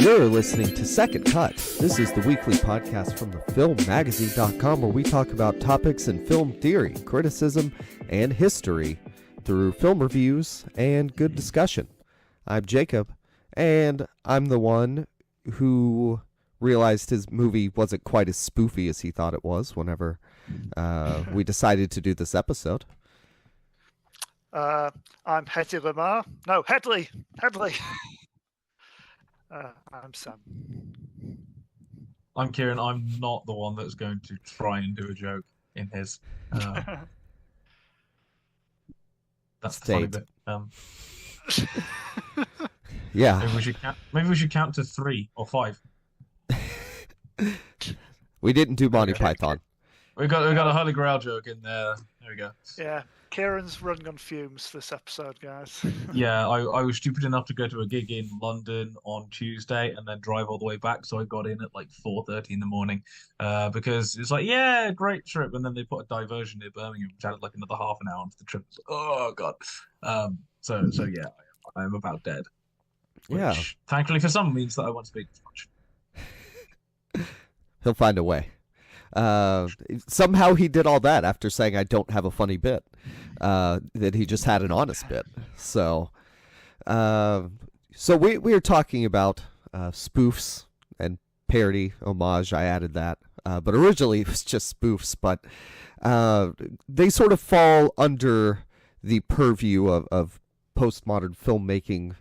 You're listening to Second Cut. This is the weekly podcast from thefilmmagazine.com where we talk about topics in film theory, criticism, and history through film reviews and good discussion. I'm Jacob, and I'm the one who realized his movie wasn't quite as spoofy as he thought it was whenever we decided to do this episode. I'm Hetty Lamar. No, Headley. I'm Sam. I'm Kieran. I'm not the one that's going to try and do a joke in his. That's the funny bit. Yeah. Maybe we should count to 3 or 5. We didn't do Monty Python. We got a Holy Grail joke in there. There we go. Yeah, Kieran's running on fumes this episode, guys. Yeah, I was stupid enough to go to a gig in London on Tuesday and then drive all the way back. So I got in at like 4:30 in the morning because it's like, yeah, great trip. And then they put a diversion near Birmingham, which added like another half an hour onto the trip. Oh god. So yeah, I'm about dead. Yeah. Thankfully for some means that I won't speak as much. He'll find a way. Somehow he did all that after saying I don't have a funny bit. That he just had an honest bit. So we are talking about spoofs and parody, homage. I added that, but originally it was just spoofs. But they sort of fall under the purview of postmodern filmmaking.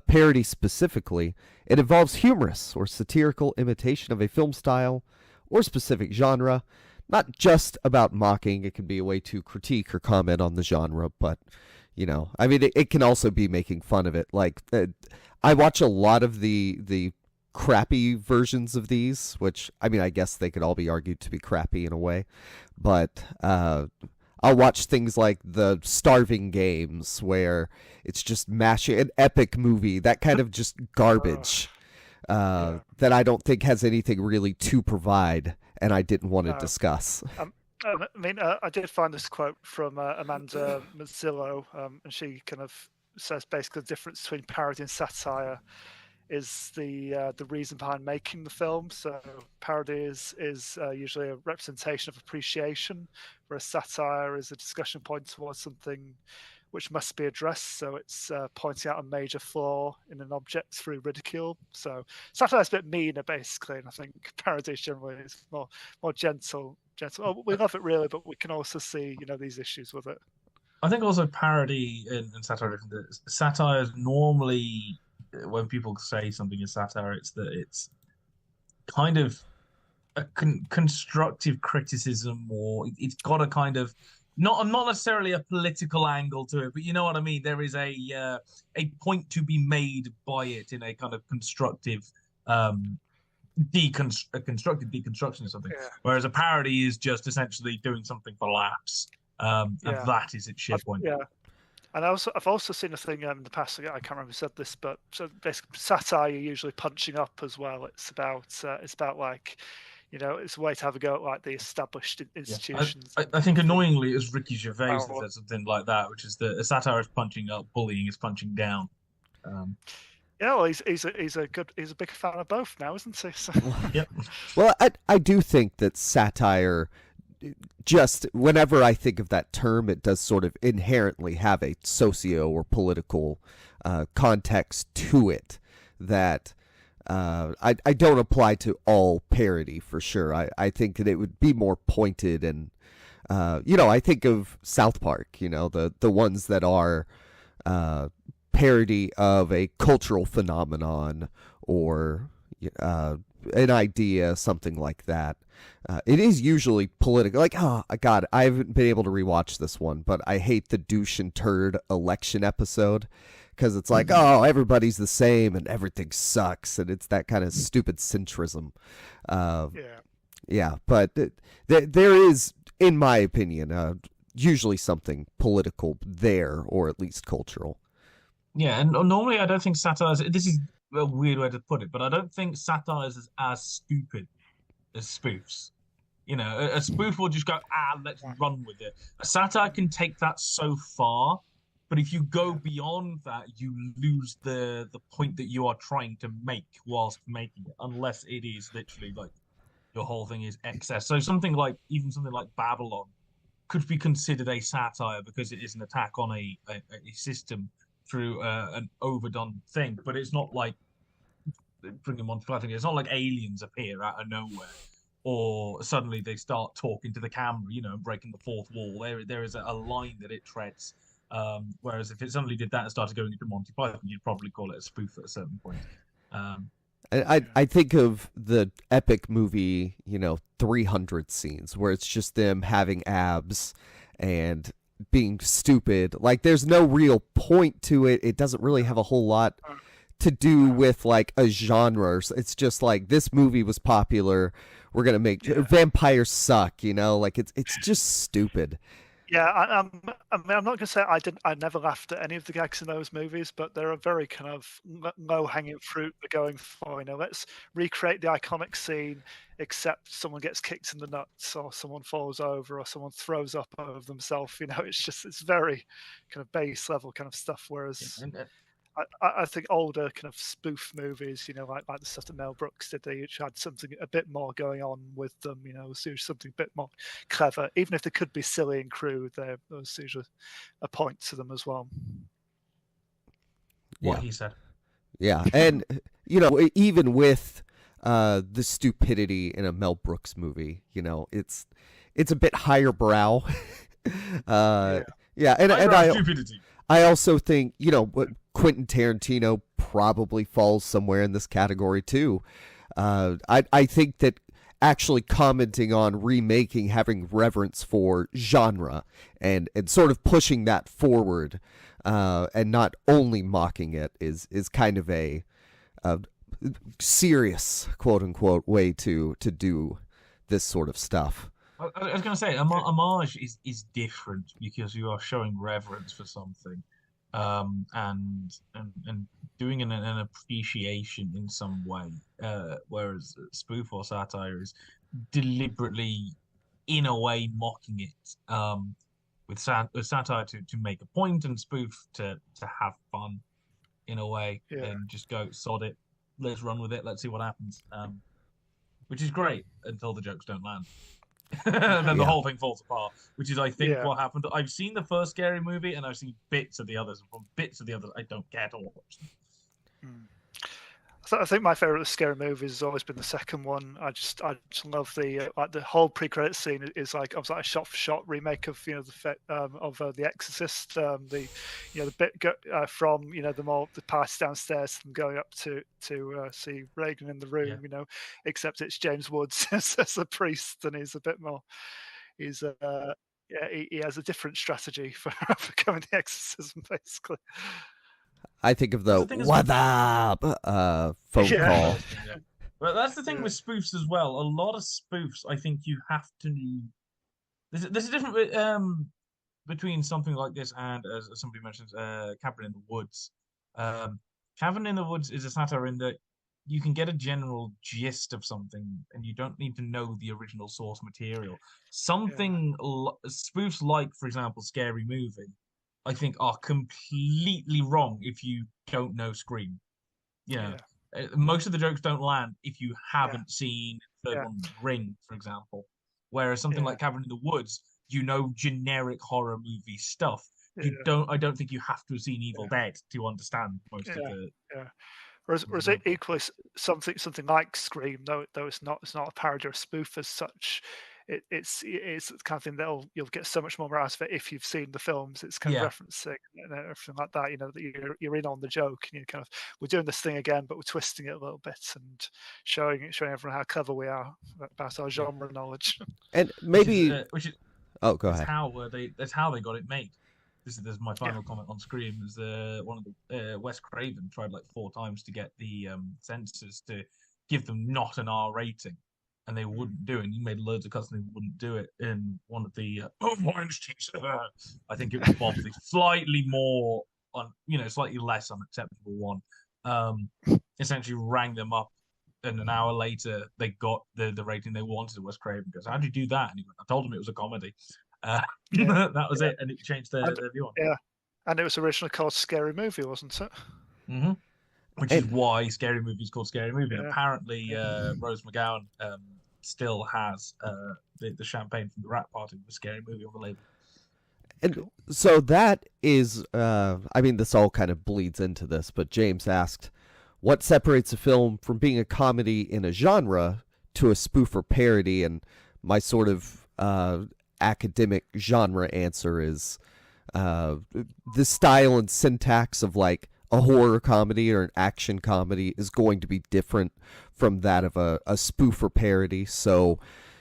Parody specifically, it involves humorous or satirical imitation of a film style or specific genre, not just about mocking. It can be a way to critique or comment on the genre, but, you know, I mean, it can also be making fun of it. Like, I watch a lot of the crappy versions of these, which, I mean, I guess they could all be argued to be crappy in a way, but I'll watch things like the Starving Games, where it's just mashing an epic movie, that kind of just garbage. That I don't think has anything really to provide, and I didn't want to discuss. I did find this quote from Amanda Mazzillo, and she kind of says basically the difference between parody and satire is the reason behind making the film. So parody is usually a representation of appreciation, whereas satire is a discussion point towards something which must be addressed. So it's pointing out a major flaw in an object through ridicule. So satire is a bit meaner, basically, and I think parody generally is more gentle. Oh, we love it really, but we can also see these issues with it. I think also parody and satire. Satire is normally, when people say something is satire, it's that it's kind of a constructive criticism, or it's got a kind of not necessarily a political angle to it, but you know what I mean. There is a point to be made by it in a kind of constructive, constructive deconstruction or something. Yeah. Whereas a parody is just essentially doing something for laughs, and that is its shit point. Yeah. And I've also seen a thing in the past. I can't remember who said this, but so basically satire, you're usually punching up as well. It's about like, it's a way to have a go at like the established institutions. I think annoyingly it was Ricky Gervais that said something like that, which is that a satire is punching up, bullying is punching down. Well, he's a big fan of both now, isn't he? So. Yep. Well, I do think that satire, just whenever I think of that term, it does sort of inherently have a socio or political context to it that I don't apply to all parody for sure. I think that it would be more pointed, and I think of South Park, the ones that are parody of a cultural phenomenon or an idea, something like that. It is usually political. Like, oh God, I haven't been able to rewatch this one, but I hate the douche and turd election episode. Because it's like, oh, everybody's the same and everything sucks, and it's that kind of stupid centrism. Yeah, but there is, in my opinion, usually something political there, or at least cultural. Yeah, and normally I don't think satire. This is a weird way to put it, but I don't think satire is as stupid as spoofs. A spoof will just go, let's run with it. A satire can take that so far But if you go beyond that, you lose the point that you are trying to make whilst making it, unless it is literally like your whole thing is excess. So something like Babylon could be considered a satire because it is an attack on a system through an overdone thing. But it's not like bringing Monty Python. It's not like aliens appear out of nowhere, or suddenly they start talking to the camera, breaking the fourth wall. There is a line that it treads. Whereas if it suddenly did that and started going into Monty Python, you'd probably call it a spoof at a certain point. I think of the epic movie, 300 scenes where it's just them having abs and being stupid. Like, there's no real point to it. It doesn't really have a whole lot to do with like a genre. It's just like, this movie was popular, we're gonna make vampires suck. Like, it's just stupid. Yeah, I mean, I'm not gonna say I never laughed at any of the gags in those movies, but they're a very kind of low-hanging fruit. They're going for, let's recreate the iconic scene, except someone gets kicked in the nuts, or someone falls over, or someone throws up over themselves. It's very kind of base level kind of stuff. Whereas I think older kind of spoof movies, like the stuff that Mel Brooks did, they each had something a bit more going on with them, something a bit more clever. Even if they could be silly and crude, there's usually a point to them as well. What he said. Yeah, and, even with the stupidity in a Mel Brooks movie, it's a bit higher brow. And I also think, Quentin Tarantino probably falls somewhere in this category too. I think that actually commenting on remaking, having reverence for genre and sort of pushing that forward, and not only mocking it is kind of a serious, quote unquote, way to do this sort of stuff. I was going to say, homage is different because you are showing reverence for something, and doing an appreciation in some way. Whereas spoof or satire is deliberately, in a way, mocking it. With satire to make a point, and spoof to have fun, in a way, and just go sod it. Let's run with it. Let's see what happens. Which is great until the jokes don't land. And then the whole thing falls apart, which is, I think, what happened. I've seen the first Scary Movie, and I've seen bits of the others. And from bits of the others, I don't care to watch them. I think my favorite Scary Movie has always been the second one. I just love the whole pre-credit scene is like almost like a shot-for-shot remake of The Exorcist. The bit from the party downstairs and going up to see Reagan in the room. Except it's James Woods as a priest, and he's a bit more. He has a different strategy for overcoming the exorcism, basically. I think of the "What up" phone call. But that's the thing with spoofs as well. A lot of spoofs, I think you have to. There's a difference between something like this and, as somebody mentions, Cabin in the Woods. Cabin in the Woods is a satire in that you can get a general gist of something, and you don't need to know the original source material. Spoofs like, for example, Scary Movie, I think are completely wrong if you don't know Scream. Most of the jokes don't land if you haven't seen Third One, Ring, for example. Whereas something like Cabin in the Woods, generic horror movie stuff. I don't think you have to have seen Evil Dead to understand most of the. Whereas equally something like Scream, though it's not a parody or a spoof as such. It's the kind of thing that you'll get so much more out of it if you've seen the films. It's kind of referencing and everything like that. That you're in on the joke, and we're doing this thing again, but we're twisting it a little bit and showing everyone how clever we are about our genre knowledge. And maybe go ahead. That's how they got it made. This is my final comment on Scream. Is one of the Wes Craven tried like 4 times to get the censors to give them not an R rating. And they wouldn't do it. And he made loads of cuts and they wouldn't do it. In one of the I think it was Bob, the slightly more slightly less unacceptable one. Essentially rang them up, and an hour later they got the rating they wanted. Wes Craven goes, "How'd you do that?" And he went, "I told him it was a comedy." That was it, and it changed their view on it. And it was originally called Scary Movie, wasn't it? Mm-hmm. Which is why Scary Movie is called Scary Movie. Yeah. Apparently, Rose McGowan still has the champagne from the Rat Party with Scary Movie on the label. And so that is, I mean, this all kind of bleeds into this, but James asked, what separates a film from being a comedy in a genre to a spoof or parody? And my sort of academic genre answer is the style and syntax of like a horror comedy or an action comedy is going to be different from that of a spoof or parody. So,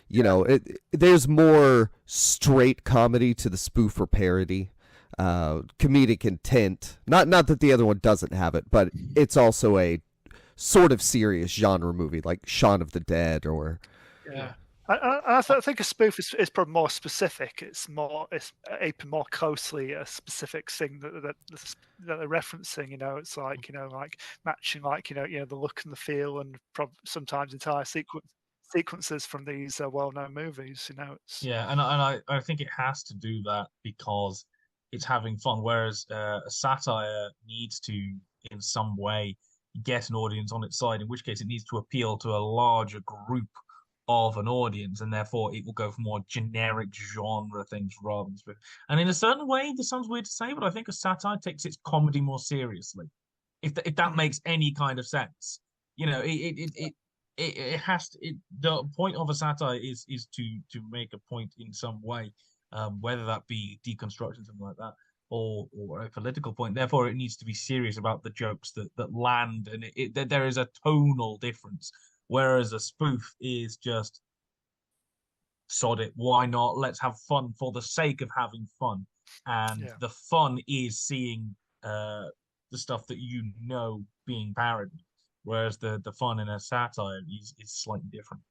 you know, there's more straight comedy to the spoof or parody. Comedic intent. Not that the other one doesn't have it, but it's also a sort of serious genre movie like Shaun of the Dead or... Yeah. I think a spoof is probably more specific. It's aping more closely a specific thing that they're referencing. You know, it's like, you know, like matching like you know the look and the feel and sometimes entire sequences from these well-known movies. You know, it's... Yeah, and I think it has to do that because it's having fun. Whereas a satire needs to, in some way, get an audience on its side. In which case, it needs to appeal to a larger group of an audience, and therefore it will go for more generic genre things rather than spoof. And in a certain way, this sounds weird to say, but I think a satire takes its comedy more seriously. If that makes any kind of sense, you know, it has to. The point of a satire is to make a point in some way, whether that be deconstruction, something like that, or a political point. Therefore, it needs to be serious about the jokes that land, and there is a tonal difference. Whereas a spoof is just, sod it, why not? Let's have fun for the sake of having fun. And the fun is seeing the stuff that you know being parodied. Whereas the fun in a satire is slightly different.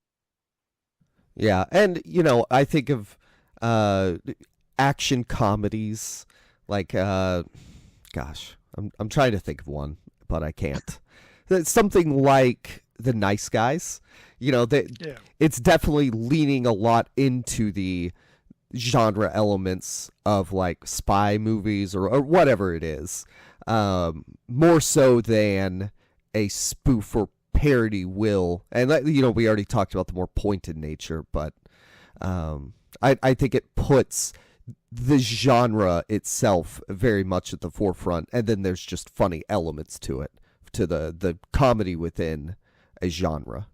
Yeah, and, you know, I think of action comedies like, gosh, I'm trying to think of one, but I can't. Something like The Nice Guys, you know, it's definitely leaning a lot into the genre elements of like spy movies or whatever it is, more so than a spoof or parody will. And, you know, we already talked about the more pointed nature, but I think it puts the genre itself very much at the forefront, and then there's just funny elements to it, to the comedy within a genre.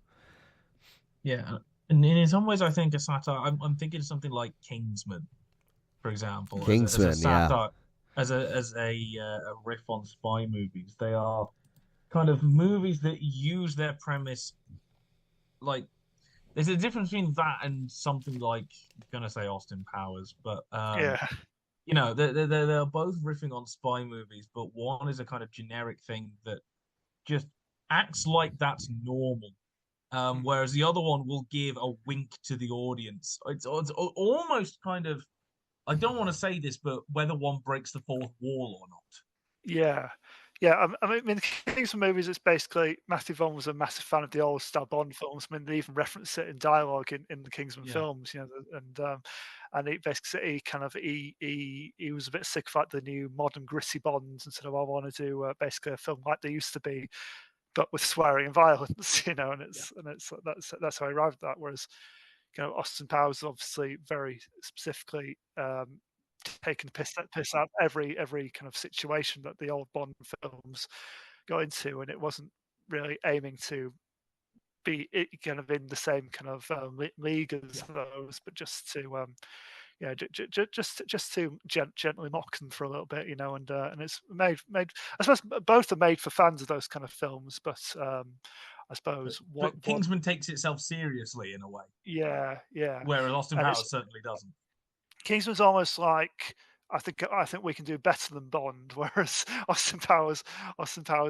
Yeah, and in some ways, I think a satire. I'm thinking of something like Kingsman, for example. Kingsman, as a satire, as a riff on spy movies. They are kind of movies that use their premise. Like, there's a difference between that and something like, I'm gonna say Austin Powers, but you know, they're both riffing on spy movies, but one is a kind of generic thing that just acts like that's normal, whereas the other one will give a wink to the audience. It's almost kind of, I don't want to say this, but whether one breaks the fourth wall or not. Yeah. I mean, Kingsman movies, it's basically Matthew Vaughn was a massive fan of the old style Bond films. I mean, they even reference it in dialogue in the Kingsman films, you know, and he basically he was a bit sick of like the new modern gritty Bonds and said, "Oh, I want to do basically a film like they used to be, but with swearing and violence," you know, and that's how I arrived at that. Whereas, you know, Austin Powers obviously very specifically taking the piss out every kind of situation that the old Bond films got into, and it wasn't really aiming to be kind of in the same kind of league as those, but just to just to gently mock them for a little bit, you know, and it's made. I suppose both are made for fans of those kind of films, but I suppose but Kingsman takes itself seriously in a way. Yeah. Whereas Austin Powers certainly doesn't. Kingsman's almost like, I think we can do better than Bond, whereas Austin Powers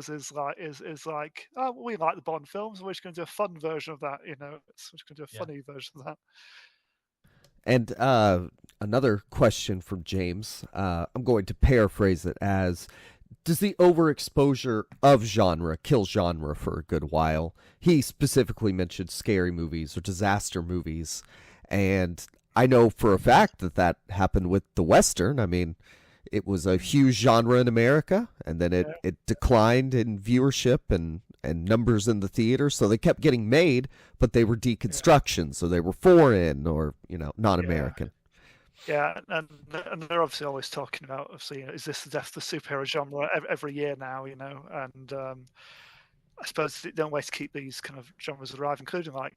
is like, oh, we like the Bond films, we're just going to do a fun version of that, you know, we're just going to do a funny version of that. And another question from James, I'm going to paraphrase it as, does the overexposure of genre kill genre for a good while? He specifically mentioned scary movies or disaster movies, and I know for a fact that happened with the Western. I mean, it was a huge genre in America, and then it declined in viewership and numbers in the theater. So they kept getting made, but they were deconstruction, so they were foreign or non-American. Yeah, and they're obviously always talking about, obviously, is this the death of the superhero genre every year now, and I suppose the only way to keep these kind of genres alive, including like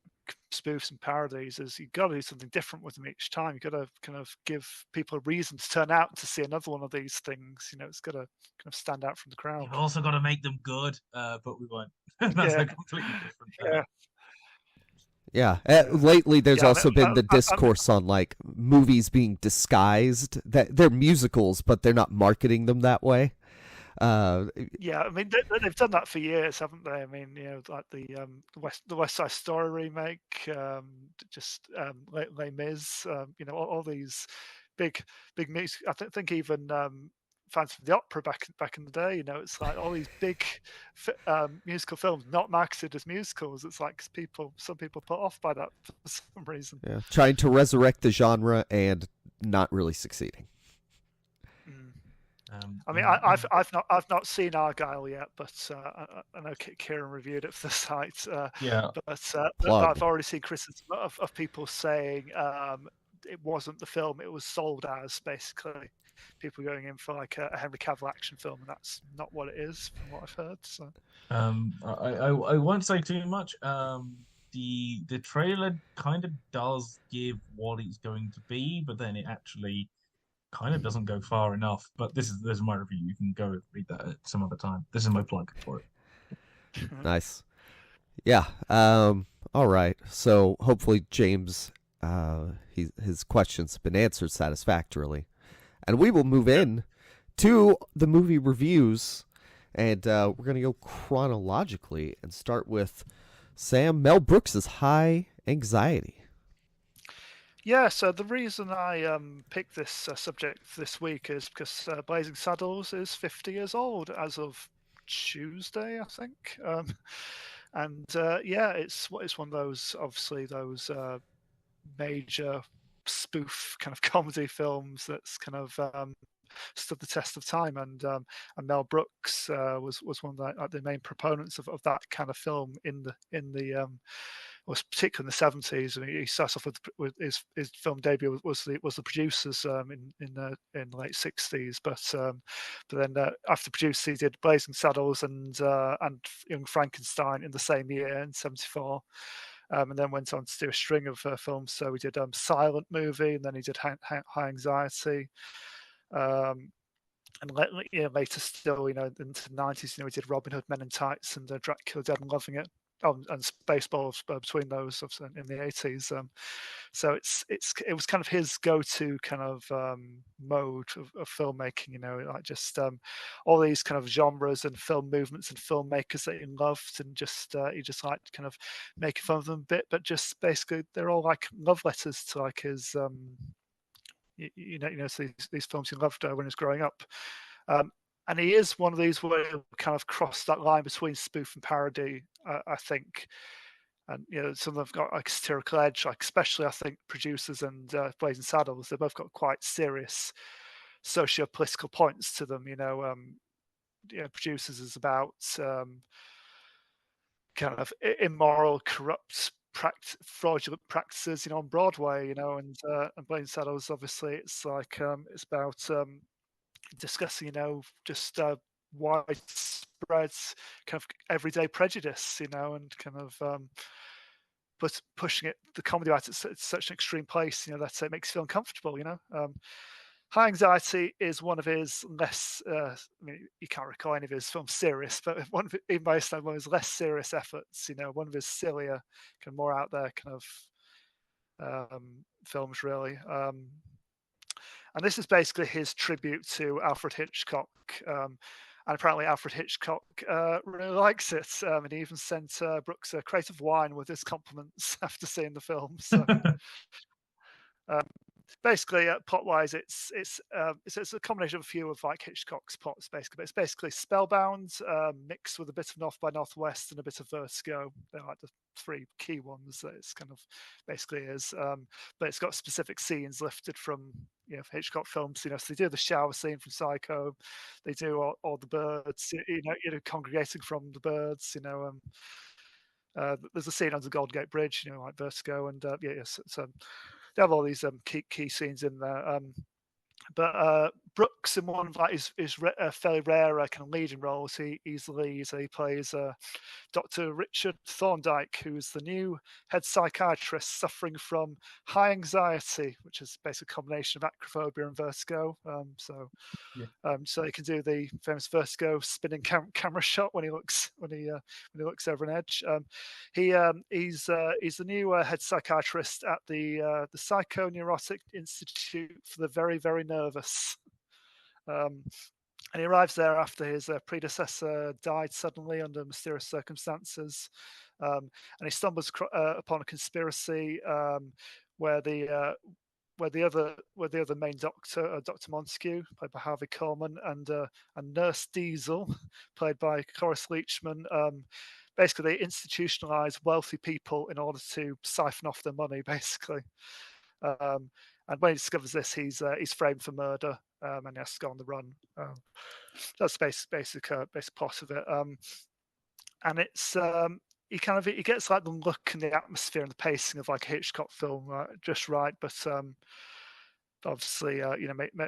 spoofs and parodies, is you've got to do something different with them each time. You've got to kind of give people a reason to turn out to see another one of these things. It's got to kind of stand out from the crowd. You've also got to make them good, but we won't. That's a completely different. Yeah. Lately, there's also been the discourse on like movies being disguised, that they're musicals, but they're not marketing them that way. Yeah, I mean they've done that for years, haven't they? I mean, like the West Side Story remake, just Les Mis, all these big music. I think even Phantom of the Opera back in the day. It's like all these big musical films not marketed as musicals. It's like some people put off by that for some reason. Yeah, trying to resurrect the genre and not really succeeding. I mean, I've not seen Argyle yet, but I know Kieran reviewed it for the site. But I've already seen criticism of people saying it wasn't the film it was sold as. Basically, people going in for like a Henry Cavill action film, and that's not what it is, from what I've heard. So, I won't say too much. The trailer kind of does give what it's going to be, but then it actually kind of doesn't go far enough. But this is my review. You can go read that at some other time. This is my plug for it. Nice. Yeah. All right. So hopefully James, his questions have been answered satisfactorily, and we will move in to the movie reviews, and we're gonna go chronologically and start with Mel Brooks's High Anxiety. Yeah, so the reason I picked this subject this week is because Blazing Saddles is 50 years old as of Tuesday, I think. And it's one of those, obviously, those major spoof kind of comedy films that's kind of stood the test of time. And Mel Brooks was one of the main proponents of that kind of film in the was particularly in the 70s. I mean, he starts off with his film debut was the Producers in the late 60s, but then after Producers he did Blazing Saddles and Young Frankenstein in the same year in 74. And then went on to do a string of films. So we did Silent Movie, and then he did High Anxiety. And later still, into the 90s, we did Robin Hood Men in Tights and Dracula Dead and Loving It. And Spaceballs between those in the 80s. So it was kind of his go-to kind of mode of filmmaking, like just all these kind of genres and film movements and filmmakers that he loved, and just he just liked kind of making fun of them a bit, but just basically they're all like love letters to like his so these films he loved when he was growing up. And he is one of these where he'll kind of cross that line between spoof and parody, I think. And some of them have got like a satirical edge, like especially I think Producers and Blazing Saddles. They both got quite serious socio-political points to them. Producers is about kind of immoral, corrupt, fraudulent practices, on Broadway, and Blazing Saddles. Obviously, it's like it's about discussing, just widespread kind of everyday prejudice, and kind of but pushing the comedy at such an extreme place, that it makes you feel uncomfortable. High Anxiety is one of his less, I mean, you can't recall any of his films serious, but even by his time, one of his less serious efforts, one of his sillier, kind of more out there kind of films, really. And this is basically his tribute to Alfred Hitchcock. And apparently Alfred Hitchcock really likes it. And he even sent Brooks a crate of wine with his compliments after seeing the film. So basically, plot-wise, it's a combination of a few of like Hitchcock's plots, basically. But it's basically Spellbound mixed with a bit of North by Northwest and a bit of Vertigo. They're like the three key ones that it's kind of basically is. But it's got specific scenes lifted from Hitchcock films. So they do the shower scene from Psycho, they do all the birds, congregating from the birds. There's a scene on the Golden Gate Bridge, like Vertigo, and so they have all these key scenes in there. But Brooks, in one of like his fairly rare kind of leading roles, he's the lead. So he plays Dr. Richard Thorndike, who's the new head psychiatrist suffering from high anxiety, which is basically a combination of acrophobia and vertigo. So he can do the famous vertigo spinning camera shot when he looks over an edge. He's the new head psychiatrist at the Psychoneurotic Institute for the Very, Very Nervous. And he arrives there after his predecessor died suddenly under mysterious circumstances, and he stumbles upon a conspiracy where the other main doctor, Dr. Montague, played by Harvey Korman, and Nurse Diesel, played by Cloris Leachman, basically they institutionalize wealthy people in order to siphon off their money, basically. And when he discovers this, he's framed for murder, and he has to go on the run. That's the basic plot of it. And it's he gets like the look and the atmosphere and the pacing of like a Hitchcock film just right, but obviously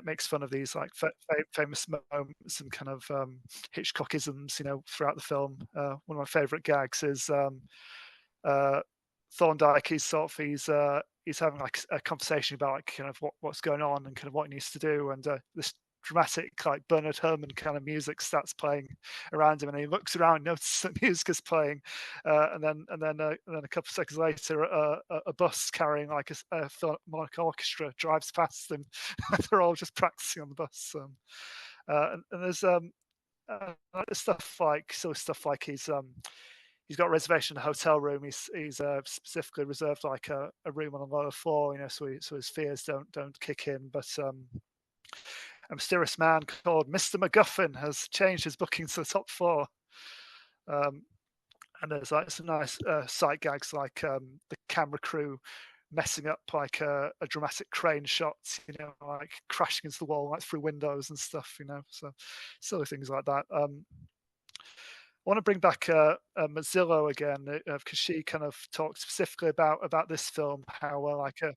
makes fun of these like famous moments and kind of Hitchcockisms throughout the film. One of my favorite gags is Thorndike. He's having like a conversation about like kind of what's going on and kind of what he needs to do, and this dramatic like Bernard Herrmann kind of music starts playing around him, and he looks around, notices that music is playing, and then a couple of seconds later, a bus carrying like a philharmonic orchestra drives past them. They're all just practicing on the bus, and there's stuff like he's got a reservation in a hotel room. He's specifically reserved like a room on a lower floor, so his fears don't kick in. But a mysterious man called Mr. MacGuffin has changed his booking to the top floor. And there's like some nice sight gags, like the camera crew messing up like a dramatic crane shot, like crashing into the wall like through windows and stuff, so silly things like that. I want to bring back Mazzillo again, because she kind of talked specifically about this film, how like a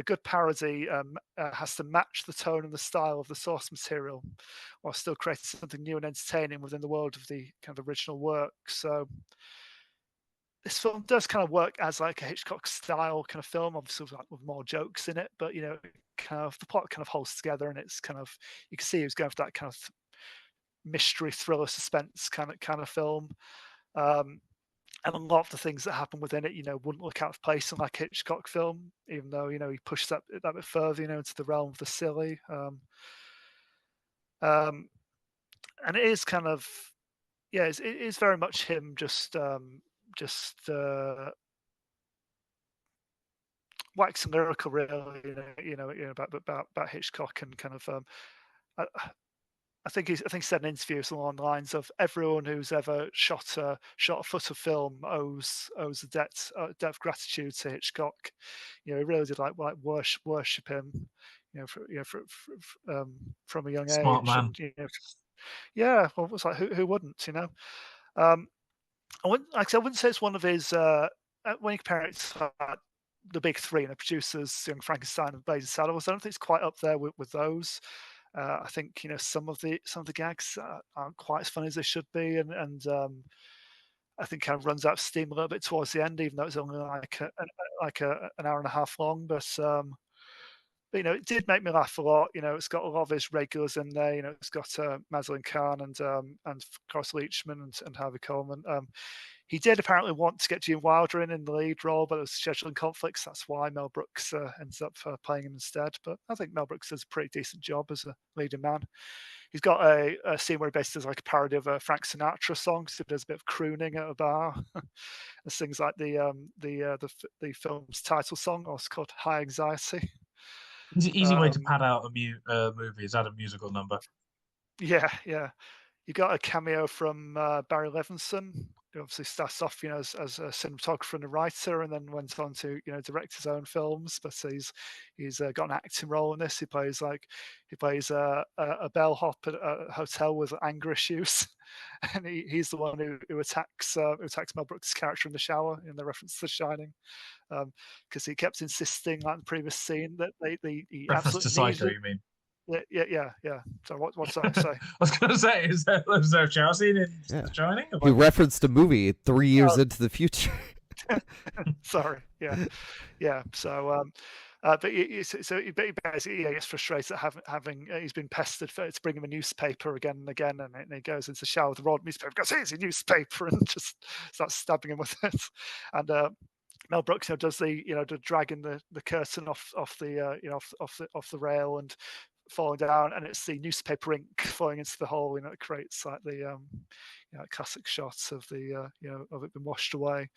good parody has to match the tone and the style of the source material while still creating something new and entertaining within the world of the kind of original work. So this film does kind of work as like a Hitchcock style kind of film, obviously with more jokes in it, but kind of the plot kind of holds together, and it's kind of, you can see he was going for that kind of mystery thriller suspense kind of film. And a lot of the things that happen within it, wouldn't look out of place in like a Hitchcock film, even though, he pushes that bit further, into the realm of the silly. And it is kind of, it is very much him just waxing lyrical, really, about Hitchcock, and kind of, I think he said in an interview along the lines of, everyone who's ever shot a foot of film owes a debt of gratitude to Hitchcock. He really did like worship him, from a young Smart age. man. And, yeah, well, it's like who wouldn't, I wouldn't say it's one of his. When you compare it to the big three, the producers, Young Frankenstein and Blazing Saddles, I don't think it's quite up there with those. I think some of the gags aren't quite as funny as they should be, and I think kind of runs out of steam a little bit towards the end, even though it's only like an hour and a half long. But it did make me laugh a lot. It's got a lot of his regulars in there. It's got Madeline Kahn and Cloris Leachman and Harvey Korman. He did apparently want to get Gene Wilder in the lead role, but there was scheduling conflicts. That's why Mel Brooks ends up playing him instead. But I think Mel Brooks does a pretty decent job as a leading man. He's got a scene where he basically does like a parody of a Frank Sinatra song. So he does a bit of crooning at a bar and sings like the film's title song, or it's called High Anxiety. Easy way to pad out a movie is add a musical number. Yeah. You got a cameo from Barry Levinson, obviously starts off, as a cinematographer and a writer, and then went on to, direct his own films. But he's got an acting role in this. He plays a bellhop at a hotel with anger issues, and he's the one who attacks Mel Brooks' character in the shower, in the reference to The Shining, because he kept insisting, like the previous scene, that he Reference to absolutely Psycho, needed. you mean? Yeah. So what's that say? I was going to say, is there a shower scene in The Shining? You referenced a movie 3 years into the future. Sorry. Yeah. So, but he basically gets frustrated at having he's been pestered to bring him a newspaper again and again, and he goes into the shower with the rod newspaper, goes, "Here's your newspaper," and just starts stabbing him with it. And Mel Brooks, does the dragging the curtain off the off the rail and falling down, and it's the newspaper ink falling into the hole. It creates like the classic shots of the of it being washed away.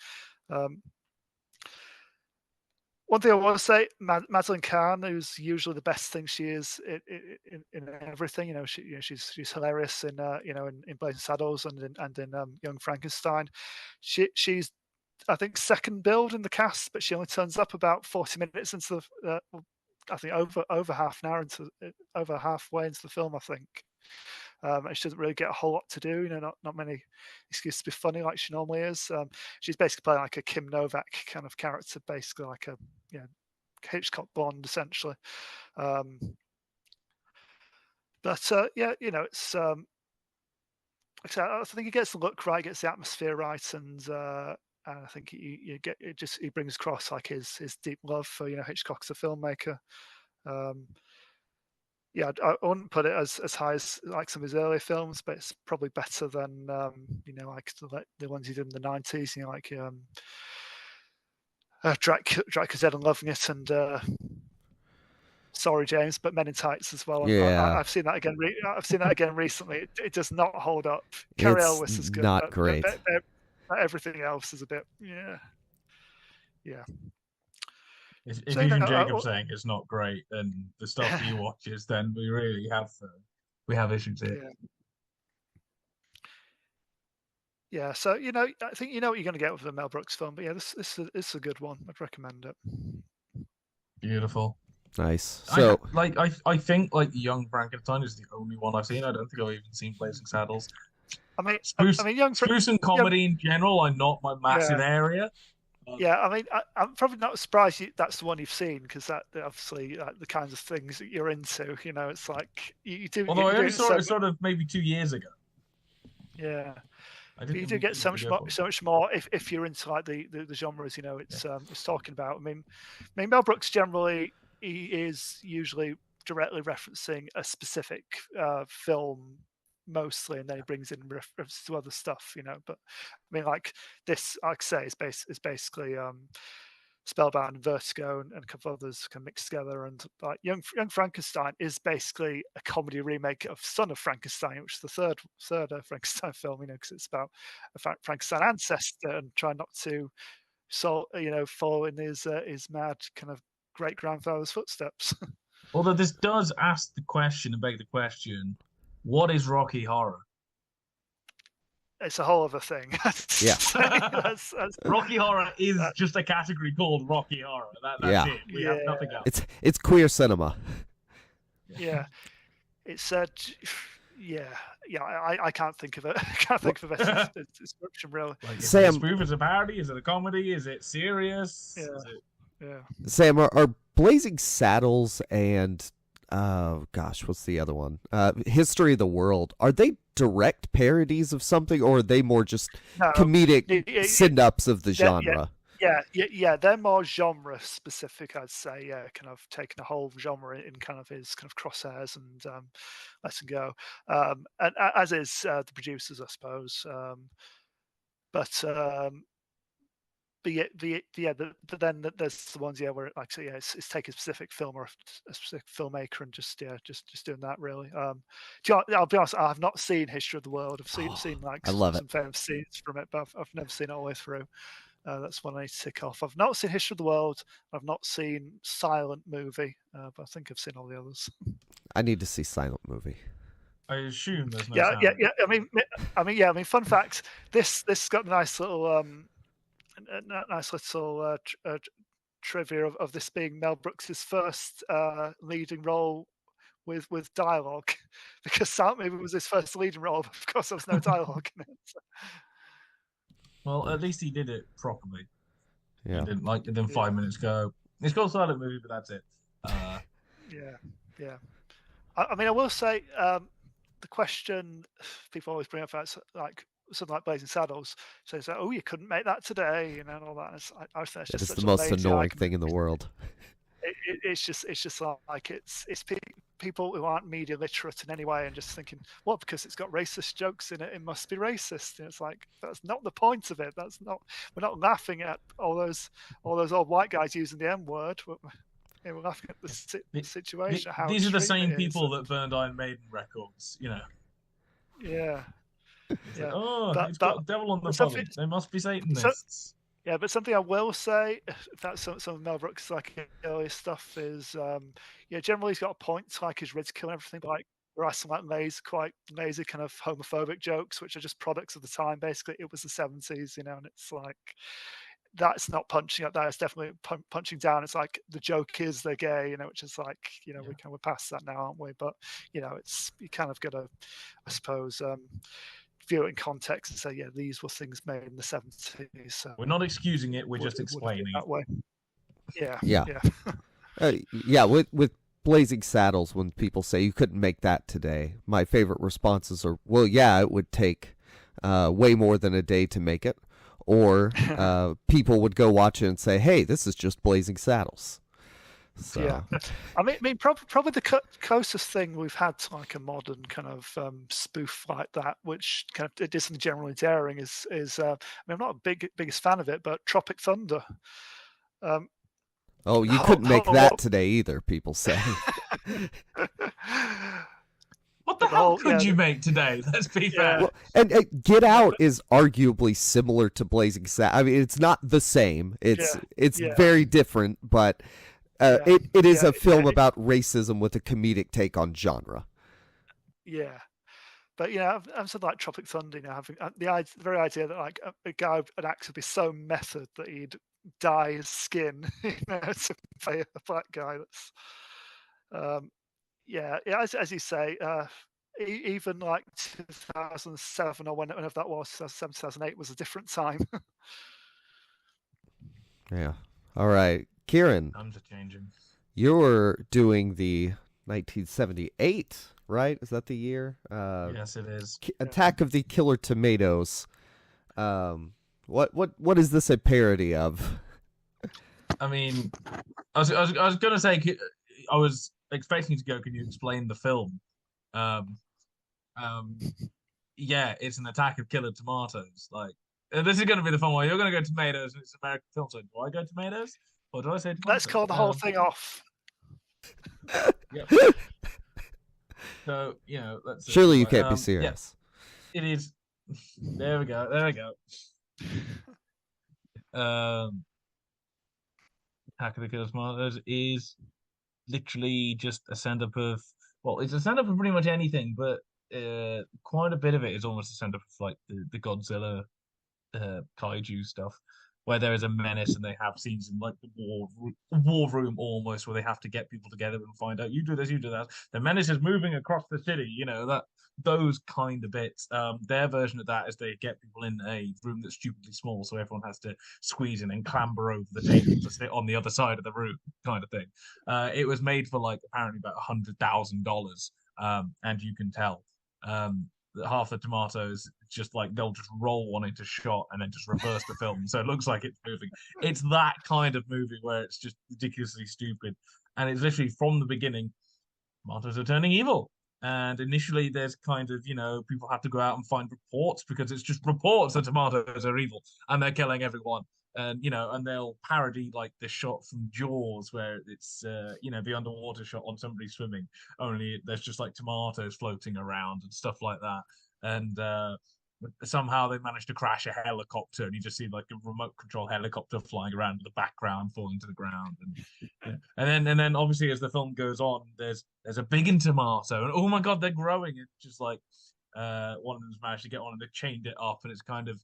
One thing I want to say, Madeline Kahn, who's usually the best thing she is in everything. She's hilarious in in Blazing Saddles and in Young Frankenstein. She's, I think, second build in the cast, but she only turns up about 40 minutes into the. I think over half an hour over halfway into the film, I think. And she doesn't really get a whole lot to do. Not many excuses to be funny like she normally is. She's basically playing like a Kim Novak kind of character, basically like a Hitchcock Bond essentially. But it's I think he gets the look right, gets the atmosphere right, and I think he brings across like his deep love for Hitchcock as a filmmaker. I wouldn't put it as high as like some of his earlier films, but it's probably better than like the ones he did in the 90s. Like Dracula's Dead and Loving It, and Sorry James, but Men in Tights as well. Yeah, I've seen that again. I've seen that again recently. It does not hold up. Cary Elwes is good. Not great. But everything else is a bit, yeah. If even Jacob's saying it's not great, then the stuff he watches, then we really have issues here. Yeah. So I think what you're going to get with the Mel Brooks film, but yeah, this is a good one. I'd recommend it. Beautiful. Nice. So, I think like Young Frankenstein is the only one I've seen. I don't think I've even seen Blazing Saddles. I mean, spoofs and comedy in general are not my massive area. Yeah, I'm probably not surprised that's the one you've seen, because that obviously the kinds of things that you're into. It's like you do. Although I only saw it sort of maybe 2 years ago. Yeah, but you do get so much more if you're into like the genres. It's talking about. I mean, Mel Brooks generally, he is usually directly referencing a specific film mostly, and then he brings in references to other stuff, but I mean, like this, like I say, is basically Spellbound and Vertigo and a couple of others kind of mixed together. And like Young Frankenstein is basically a comedy remake of Son of Frankenstein, which is the third Frankenstein film, because it's about a Frankenstein ancestor and trying not to follow in his mad kind of great grandfather's footsteps. Although this does ask the question and beg the question, what is Rocky Horror? It's a whole other thing. Yeah. that's Rocky Horror is just a category called Rocky Horror. That's it. We have nothing else. It's queer cinema. Yeah. It's I can't think of it. I can't think of a better description, really. Like, Sam, is it a spoof? Is it a parody? Is it a comedy? Is it serious? Yeah. Sam, are Blazing Saddles and what's the other one? History of the World. Are they direct parodies of something, or are they more just comedic send-ups of the genre? Yeah, they're more genre specific, I'd say. Yeah, kind of taking a whole genre in kind of his kind of crosshairs and letting go. And as is the producers, I suppose. But then there's the ones where actually it's taking a specific film or a specific filmmaker and just doing that, really. I'll be honest, I've not seen History of the World. I've seen like some famous scenes from it, but I've never seen it all the way through. That's one I need to tick off. I've not seen History of the World. I've not seen Silent Movie, but I think I've seen all the others. I need to see Silent Movie. I assume there's no Yeah, sound. yeah, yeah. I mean, fun fact. This got a nice little trivia of this being Mel Brooks's first leading role with dialogue, because Silent Movie was his first leading role. But of course, there was no dialogue in it. So. Well, at least he did it properly. Yeah. And didn't 5 minutes go. It's called Silent Movie, but that's it. Yeah. I mean, I will say the question people always bring up about like something like Blazing Saddles. So it's like, oh, you couldn't make that today, and all that. And I think it's just It's such the a most lazy annoying argument. thing in the world. It's just like it's people who aren't media literate in any way and just thinking, well, because it's got racist jokes in it, it must be racist. And it's like, that's not the point of it. We're not laughing at all those old white guys using the M word. We're laughing at the situation. How these are the extreme same it is. people that burned Iron Maiden records, you know. Yeah. Like, oh, it's got devil on the bottom. They must be Satanists. Yeah, but something I will say, that's some of Mel Brooks' like earlier stuff is, generally he's got a point, like his ridicule and everything, but like there are some like quite lazy kind of homophobic jokes, which are just products of the time. Basically, it was the 70s, and it's like that's not punching up. That is definitely punching down. It's like the joke is they're gay, which is like we're past that now, aren't we? But it's you kind of got to, I suppose. View it in context and say, yeah, these were things made in the 70s. So we're not excusing it; we're just explaining that way. Yeah. With Blazing Saddles, when people say you couldn't make that today, my favorite responses are, well, yeah, it would take way more than a day to make it, or people would go watch it and say, hey, this is just Blazing Saddles. So. Yeah, I mean, probably the closest thing we've had to like a modern kind of spoof like that, which kind of it isn't generally daring, is I mean, I'm not a biggest fan of it, but Tropic Thunder. You couldn't make that today either, people say. What the hell could you make today? Let's be fair. Well, and Get Out is arguably similar to Blazing Saddles. I mean, it's not the same. It's very different, but it is a film about racism with a comedic take on genre. Yeah. But I'm something like Tropic Thunder, having the very idea that like a guy, an actor, would be so method that he'd dye his skin, to play a black guy. That's as you say, even like 2007 or whenever that was, 2008 was a different time. Yeah. All right, Kieran. Times are changing. You're doing the 1978, right? Is that the year? Yes, it is. Attack of the Killer Tomatoes. What is this a parody of? I mean, I was gonna say, I was expecting to go, can you explain the film? Yeah, it's an attack of killer tomatoes. Like, this is gonna be the fun one. You're gonna go tomatoes, and it's an American film. So do I go tomatoes, or do I say tomatoes? Let's call the whole thing off. Yep. So let's. Surely you can't be serious. Yeah, it is. There we go. Attack of the Killer Tomatoes is literally just a send-up of, well, it's a send-up of pretty much anything, but quite a bit of it is almost a send-up of like the Godzilla kaiju stuff, where there is a menace and they have scenes in like the war room almost, where they have to get people together and find out, you do this, you do that. The menace is moving across the city, those kind of bits. Their version of that is they get people in a room that's stupidly small, so everyone has to squeeze in and clamber over the table to sit on the other side of the room, kind of thing. It was made for like apparently about $100,000, and you can tell that half the tomatoes just like they'll just roll one into shot and then just reverse the film, so it looks like it's moving. It's that kind of movie where it's just ridiculously stupid, and it's literally from the beginning, tomatoes are turning evil. And initially, there's kind of, people have to go out and find reports, because it's just reports that tomatoes are evil and they're killing everyone. And, and they'll parody like the shot from Jaws, where it's, the underwater shot on somebody swimming, only there's just like tomatoes floating around and stuff like that. And somehow they managed to crash a helicopter, and you just see like a remote control helicopter flying around in the background, falling to the ground, and then obviously as the film goes on, there's a big tomato, and oh my god, they're growing. It's just like one of them's managed to get on and they've chained it up, and it's kind of,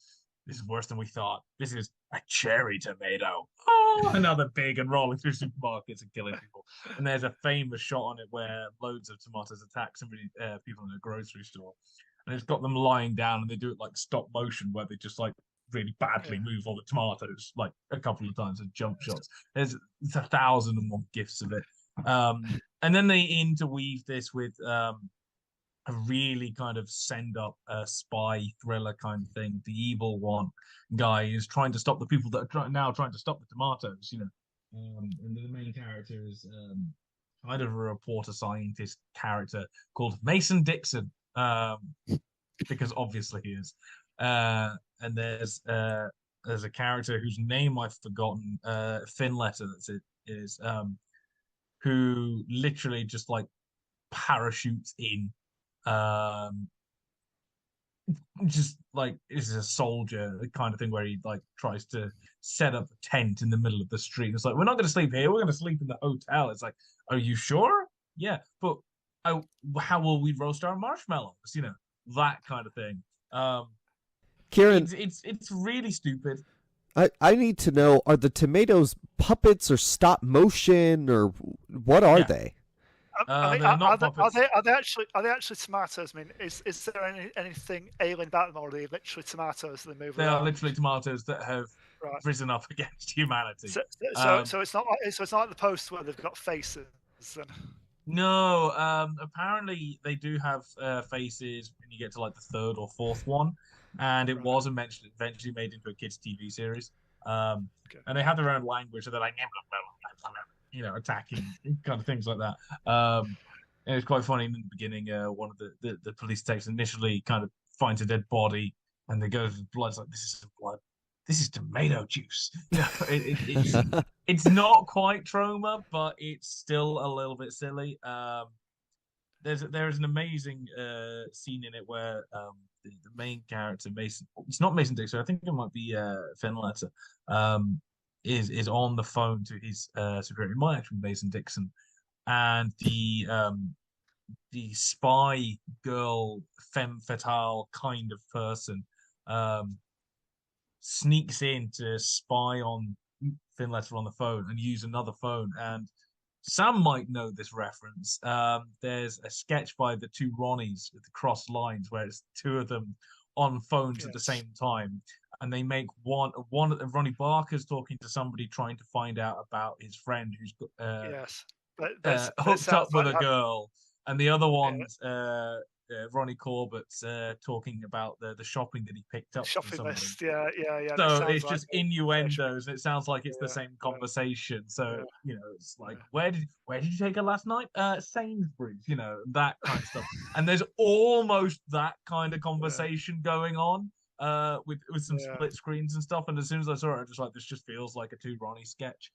this is worse than we thought. This is a cherry tomato. Oh, another big and rolling through supermarkets and killing people. And there's a famous shot on it where loads of tomatoes attack somebody, people in a grocery store, and it's got them lying down, and they do it like stop motion, where they just like really badly move all the tomatoes like a couple of times and jump shots. It's 1,001 gifs of it. And then they interweave this with a really kind of send up spy thriller kind of thing. The evil one guy is trying to stop the people that are now trying to stop the tomatoes, you know. And the main character is kind of a reporter scientist character called Mason Dixon, because obviously he is. And there's a character whose name I've forgotten, Finletter, that's it, is, who literally just like parachutes in. Just like is a soldier, the kind of thing where he like tries to set up a tent in the middle of the street. It's like, we're not going to sleep here, we're going to sleep in the hotel. It's like, are you sure? Yeah, but how will we roast our marshmallows? You know, that kind of thing. Kieran, it's really stupid. I need to know, are the tomatoes puppets or stop motion, or what are they? Are they actually tomatoes? I mean, is there anything alien about them, or are they literally tomatoes that move around? They are literally tomatoes that have risen up against humanity. So it's not like the post where they've got faces. Then. No, apparently they do have faces when you get to like the third or fourth one, and it was eventually made into a kids' TV series. And they have their own language, so they're like, you know, attacking kind of things like that. And it's quite funny in the beginning. One of the police detectives initially kind of finds a dead body, and they go to the blood. It's like, this is blood. This is tomato juice. You know, it's not quite trauma, but it's still a little bit silly. There's an amazing scene in it where the main character Mason, it's not Mason Dixon, I think it might be Finletter, is on the phone to his superior, it might actually be Mason Dixon, and the spy girl, femme fatale kind of person, sneaks in to spy on Finletter on the phone and use another phone. And Sam might know this reference. There's a sketch by the two Ronnies with the crossed lines where it's two of them on phones at the same time, and they make one Ronnie Barker's talking to somebody trying to find out about his friend who's hooked up with a girl, and the other one's Ronnie Corbett's talking about the shopping that he picked up. Shopping list, yeah. So it's just innuendos, and it sounds like it's the same conversation. So you know, it's like, where did you take her last night? Sainsbury's, you know, that kind of stuff. And there's almost that kind of conversation going on, with some split screens and stuff. And as soon as I saw it, I was just like, this just feels like a two Ronnie sketch.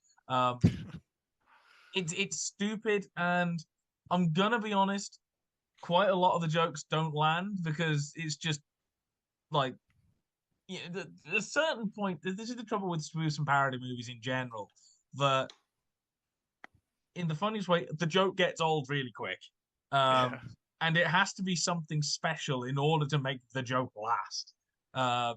It's stupid, and I'm gonna be honest, quite a lot of the jokes don't land because it's just like, at a certain point, this is the trouble with spoofs and parody movies in general, that in the funniest way, the joke gets old really quick. And it has to be something special in order to make the joke last.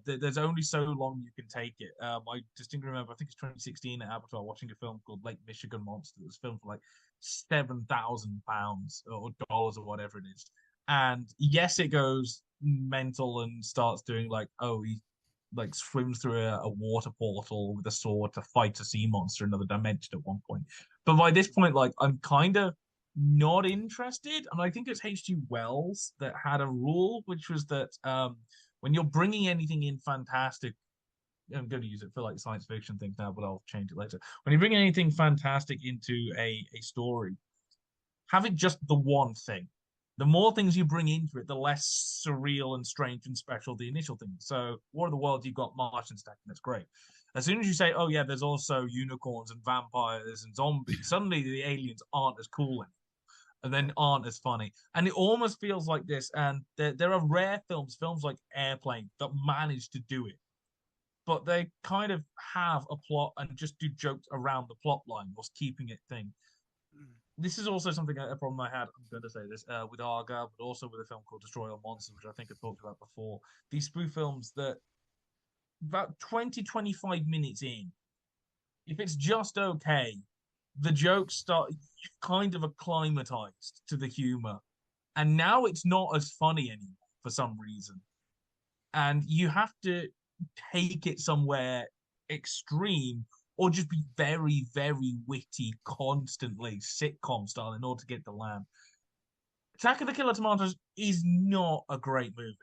There's only so long you can take it. I distinctly remember, I think it's 2016 at Abattoir, watching a film called Lake Michigan Monster. It was filmed for like £7,000 or dollars or whatever it is. And yes, it goes mental and starts doing like, he like swims through a water portal with a sword to fight a sea monster in another dimension at one point. But by this point, like, I'm kind of not interested. And I think it's H.G. Wells that had a rule, which was that when you're bringing anything in fantastic, I'm going to use it for like science fiction things now, but I'll change it later. When you bring anything fantastic into a story, have it just the one thing. The more things you bring into it, the less surreal and strange and special the initial thing. So, War of the Worlds, you've got Martian stacking, that's great. As soon as you say, oh yeah, there's also unicorns and vampires and zombies, suddenly the aliens aren't as cool and then aren't as funny. And it almost feels like this. And there are rare films like Airplane, that manage to do it, but they kind of have a plot and just do jokes around the plot line whilst keeping it thing. This is also something, a problem I had, I'm going to say this, with Arga, but also with a film called Destroy All Monsters, which I think I talked about before. These spoof films that about 20-25 minutes in, if it's just okay, the jokes start kind of acclimatized to the humor. And now it's not as funny anymore for some reason. And you have to take it somewhere extreme or just be very, very witty constantly, sitcom style, in order to get the land. Attack of the Killer Tomatoes is not a great movie.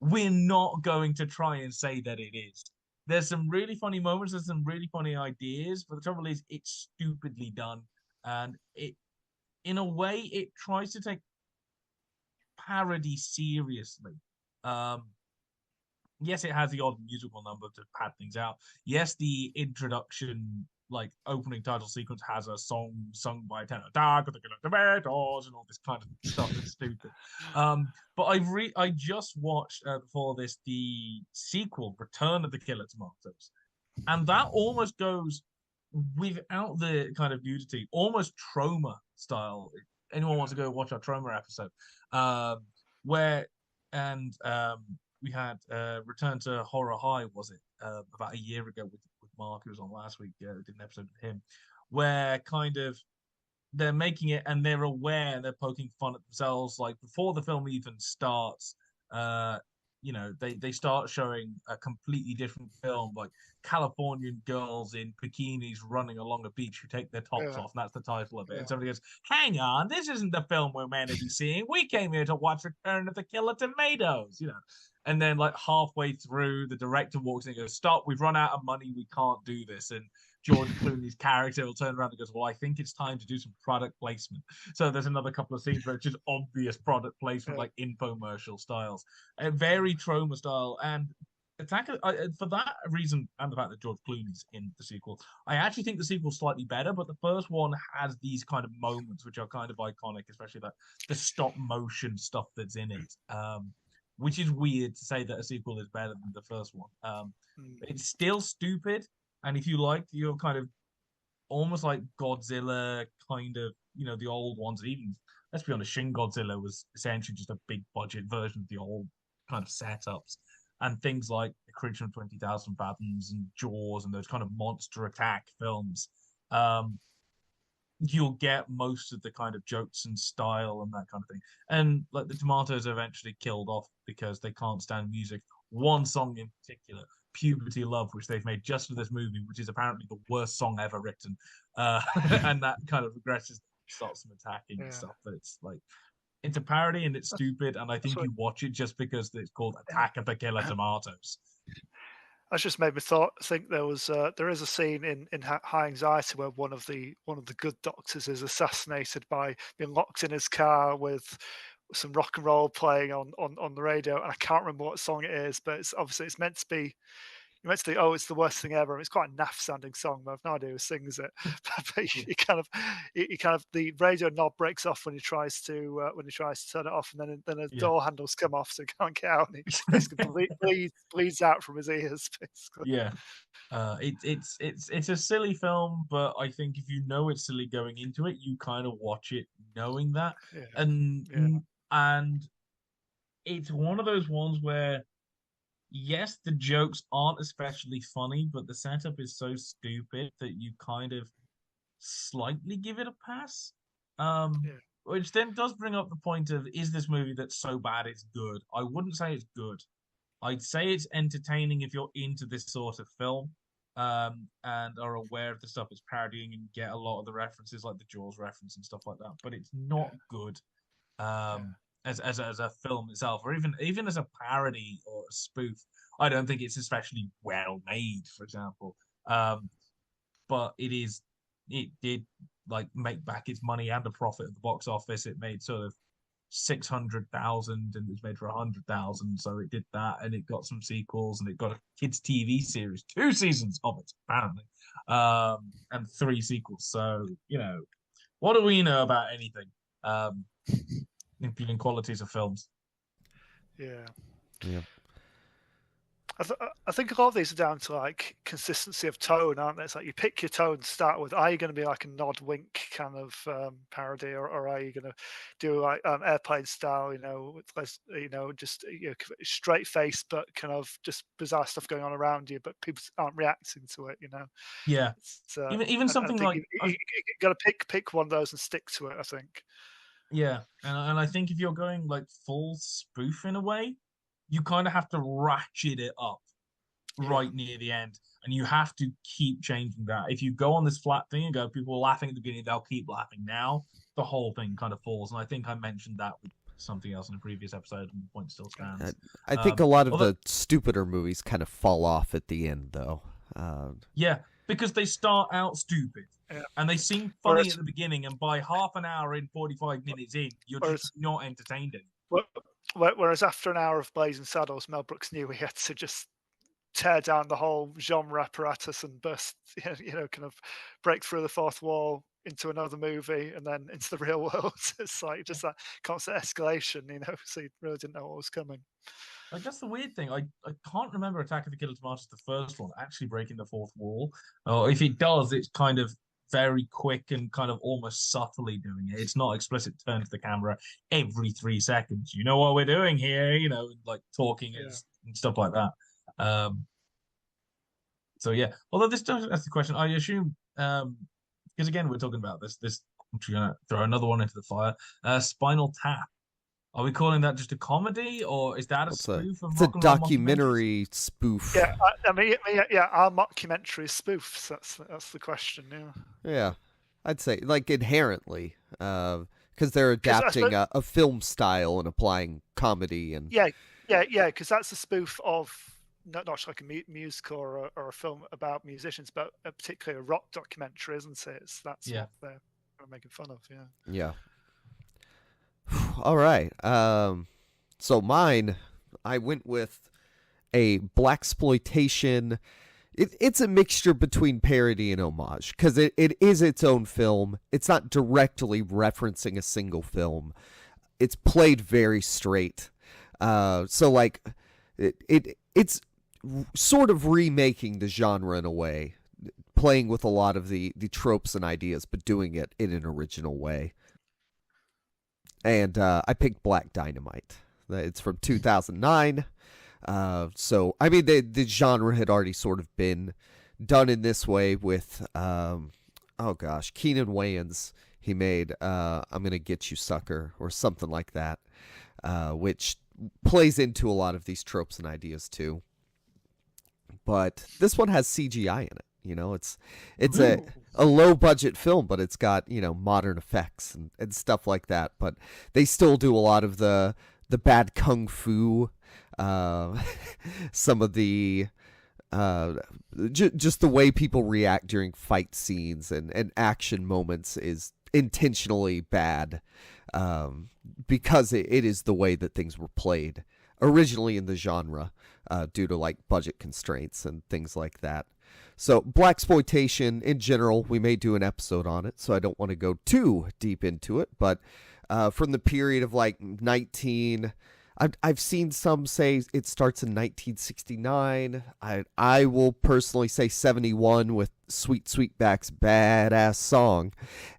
We're not going to try and say that it is. There's some really funny moments, there's some really funny ideas, but the trouble is it's stupidly done. And it, in a way, it tries to take parody seriously. Yes, it has the odd musical number to pad things out. Yes, the introduction, like opening title sequence, has a song sung by a tenor, Attack of the Killer Tomatoes, and all this kind of stuff that's stupid. But I just watched before this the sequel, Return of the Killer Tomatoes, and that almost goes without the kind of nudity, almost Trauma style. Anyone wants to go watch our Trauma episode, where and we had Return to Horror High, was it, about a year ago with Mark, who was on last week, did an episode with him, where kind of they're making it and they're aware, they're poking fun at themselves, like before the film even starts. They start showing a completely different film, like Californian girls in bikinis running along a beach who take their tops off, and that's the title of it. And somebody goes, "Hang on, this isn't the film we're meant to be seeing. We came here to watch Return of the Killer Tomatoes," And then, like halfway through, the director walks in and goes, "Stop! We've run out of money. We can't do this." And George Clooney's character will turn around and goes, "Well, I think it's time to do some product placement." So there's another couple of scenes where it's just obvious product placement, like infomercial styles, a very Trauma style. And for that reason, and the fact that George Clooney's in the sequel, I actually think the sequel's slightly better. But the first one has these kind of moments which are kind of iconic, especially that the stop motion stuff that's in it. Which is weird to say that a sequel is better than the first one. It's still stupid, and if you like your kind of almost like Godzilla kind of, the old ones, even, let's be honest, Shin Godzilla was essentially just a big budget version of the old kind of setups, and things like The Creature from 20,000 Fathoms and Jaws and those kind of monster attack films. You'll get most of the kind of jokes and style and that kind of thing. And like the Tomatoes are eventually killed off because they can't stand music. One song in particular, Puberty Love, which they've made just for this movie, which is apparently the worst song ever written. And that kind of regresses, starts them attacking and stuff. But it's like, it's a parody and it's stupid. And I think you watch it just because it's called Attack of the Killer Tomatoes. That just made me think there is a scene in High Anxiety where one of the good doctors is assassinated by being locked in his car with some rock and roll playing on the radio, and I can't remember what song it is, but it's meant to be. You're meant to think, oh, it's the worst thing ever. It's quite a naff sounding song, but I've no idea who sings it. But you kind of the radio knob breaks off when he tries to turn it off, and then the door handles come off, so he can't get out, and he basically bleeds out from his ears. Basically. Yeah. It's a silly film, but I think if you know it's silly going into it, you kind of watch it knowing that, and it's one of those ones where, yes, the jokes aren't especially funny, but the setup is so stupid that you kind of slightly give it a pass. Which then does bring up the point of, is this movie that's so bad it's good? I wouldn't say it's good. I'd say it's entertaining if you're into this sort of film, and are aware of the stuff it's parodying and get a lot of the references, like the Jaws reference and stuff like that. But it's not good. As a film itself, or even as a parody or a spoof. I don't think it's especially well made, for example. But it did like make back its money and a profit at the box office. It made sort of 600,000 and it was made for 100,000, so it did that, and it got some sequels, and it got a kids TV series, 2 seasons of it apparently, and 3 sequels. So what do we know about anything? improving qualities of films. Yeah. Yeah. I think a lot of these are down to like consistency of tone, aren't they? It's like you pick your tone to start with. Are you going to be like a nod wink kind of parody, or are you going to do like airplane style, with less, just straight face, but kind of just bizarre stuff going on around you, but people aren't reacting to it, Yeah. Even something I think like you got to pick one of those and stick to it, I think. yeah, and I think if you're going like full spoof in a way, you kind of have to ratchet it up right near the end, and you have to keep changing that. If you go on this flat thing and go, people are laughing at the beginning, they'll keep laughing. Now the whole thing kind of falls, and I think I mentioned that with something else in a previous episode, and the point still stands. I think a lot of the stupider movies kind of fall off at the end, though. Yeah, because they start out stupid. Yeah. And they seem funny at the beginning, and by half an hour in, 45 minutes in, you're just not entertained anymore. Whereas after an hour of Blazing Saddles, Mel Brooks knew he had to just tear down the whole genre apparatus and burst, kind of break through the fourth wall into another movie and then into the real world. It's like just that constant escalation, so you really didn't know what was coming. Like, that's the weird thing. I can't remember Attack of the Killer Tomatoes, the first one, actually breaking the fourth wall. Or if it does, it's kind of very quick and kind of almost subtly doing it. It's not explicit turn to the camera every 3 seconds. You know what we're doing here, like talking and stuff like that. So yeah, although this does ask the question, I assume, because again, we're talking about this, I'm going to throw another one into the fire. Spinal Tap. Are we calling that just a comedy, or is that a spoof? It's a documentary spoof. Yeah, I mean, are mockumentaries spoofs? That's the question. Yeah, I'd say like inherently, because they're adapting a film style and applying comedy and because that's a spoof of not like a musical or a film about musicians, but particularly a rock documentary, isn't it? That's what they're making fun of. Yeah. All right. So mine, I went with a blaxploitation. It's a mixture between parody and homage because it is its own film. It's not directly referencing a single film. It's played very straight. So like it's sort of remaking the genre in a way, playing with a lot of the tropes and ideas, but doing it in an original way. And I picked Black Dynamite. It's from 2009. So, I mean, the genre had already sort of been done in this way with, Keenan Wayans. He made I'm Gonna Get You, Sucker, or something like that, which plays into a lot of these tropes and ideas, too. But this one has CGI in it. It's a low budget film, but it's got, modern effects and stuff like that. But they still do a lot of the bad kung fu, some of the just the way people react during fight scenes and action moments is intentionally bad, because it is the way that things were played originally in the genre, due to like budget constraints and things like that. So blaxploitation in general, we may do an episode on it, so I don't want to go too deep into it. But from the period of like I've seen some say it starts in 1969. I will personally say 71 with Sweet Sweetback's badass song,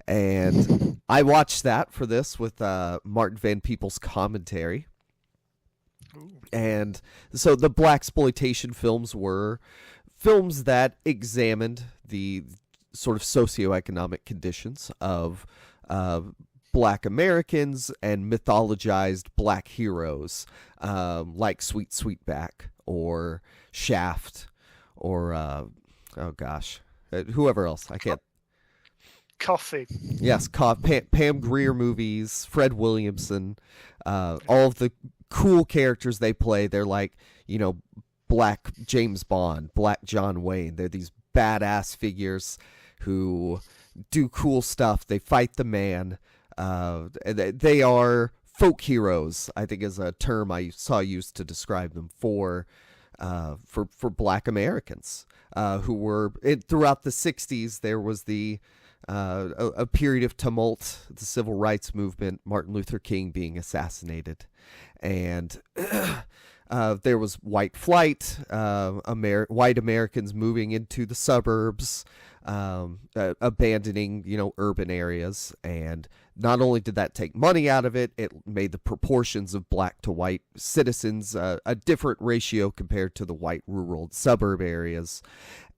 and I watched that for this with Martin Van Peebles' commentary. And so the blaxploitation films were films that examined the sort of socioeconomic conditions of Black Americans and mythologized Black heroes, like Sweet Sweetback or Shaft or whoever else. I can't. Coffee. Yes, Pam Grier movies, Fred Williamson, all of the cool characters they play. They're like, Black James Bond, Black John Wayne. They're these badass figures who do cool stuff. They fight the man. They are folk heroes, I think is a term I saw used to describe them for Black Americans, who were throughout the 60s. There was the a period of tumult, the civil rights movement, Martin Luther King being assassinated. And there was white flight, white Americans moving into the suburbs, abandoning, urban areas. And not only did that take money out of it, it made the proportions of black to white citizens a different ratio compared to the white rural suburb areas.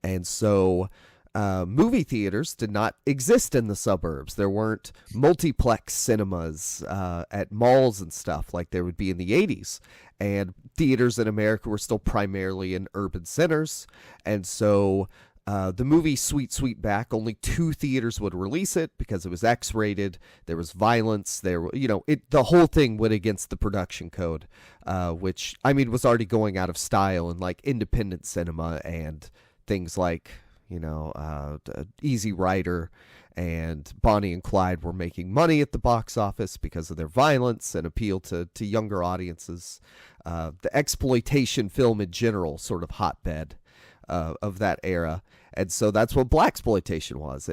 And so movie theaters did not exist in the suburbs. There weren't multiplex cinemas at malls and stuff like there would be in the 80s. And theaters in America were still primarily in urban centers. And so the movie Sweet Sweetback, only 2 theaters would release it because it was X-rated. There was violence. The whole thing went against the production code, which, was already going out of style in like independent cinema and things like Easy Rider and Bonnie and Clyde were making money at the box office because of their violence and appeal to younger audiences. The exploitation film in general, sort of hotbed of that era. And so that's what blaxploitation was.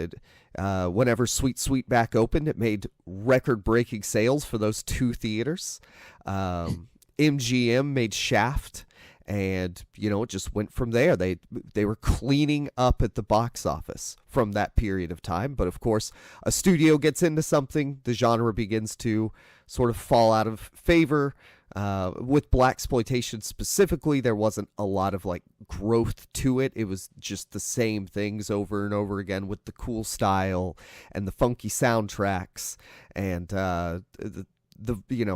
Whenever Sweet Sweetback opened, it made record-breaking sales for those 2 theaters. MGM made Shaft. And, it just went from there. They were cleaning up at the box office from that period of time. But, of course, a studio gets into something, the genre begins to sort of fall out of favor. With blaxploitation specifically, there wasn't a lot of, growth to it. It was just the same things over and over again with the cool style and the funky soundtracks and the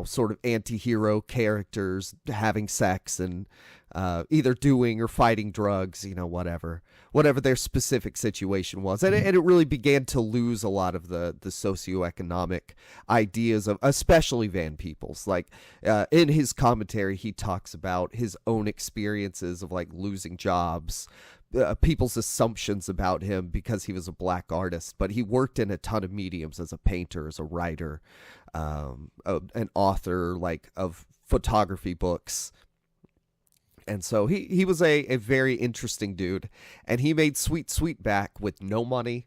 sort of anti-hero characters having sex and either doing or fighting drugs, whatever their specific situation was. And it really began to lose a lot of the socioeconomic ideas of, especially Van Peebles. In his commentary, he talks about his own experiences of losing jobs, people's assumptions about him because he was a black artist, but he worked in a ton of mediums as a painter, as a writer, an author of photography books. And so he was a very interesting dude, and he made Sweet Sweetback with no money,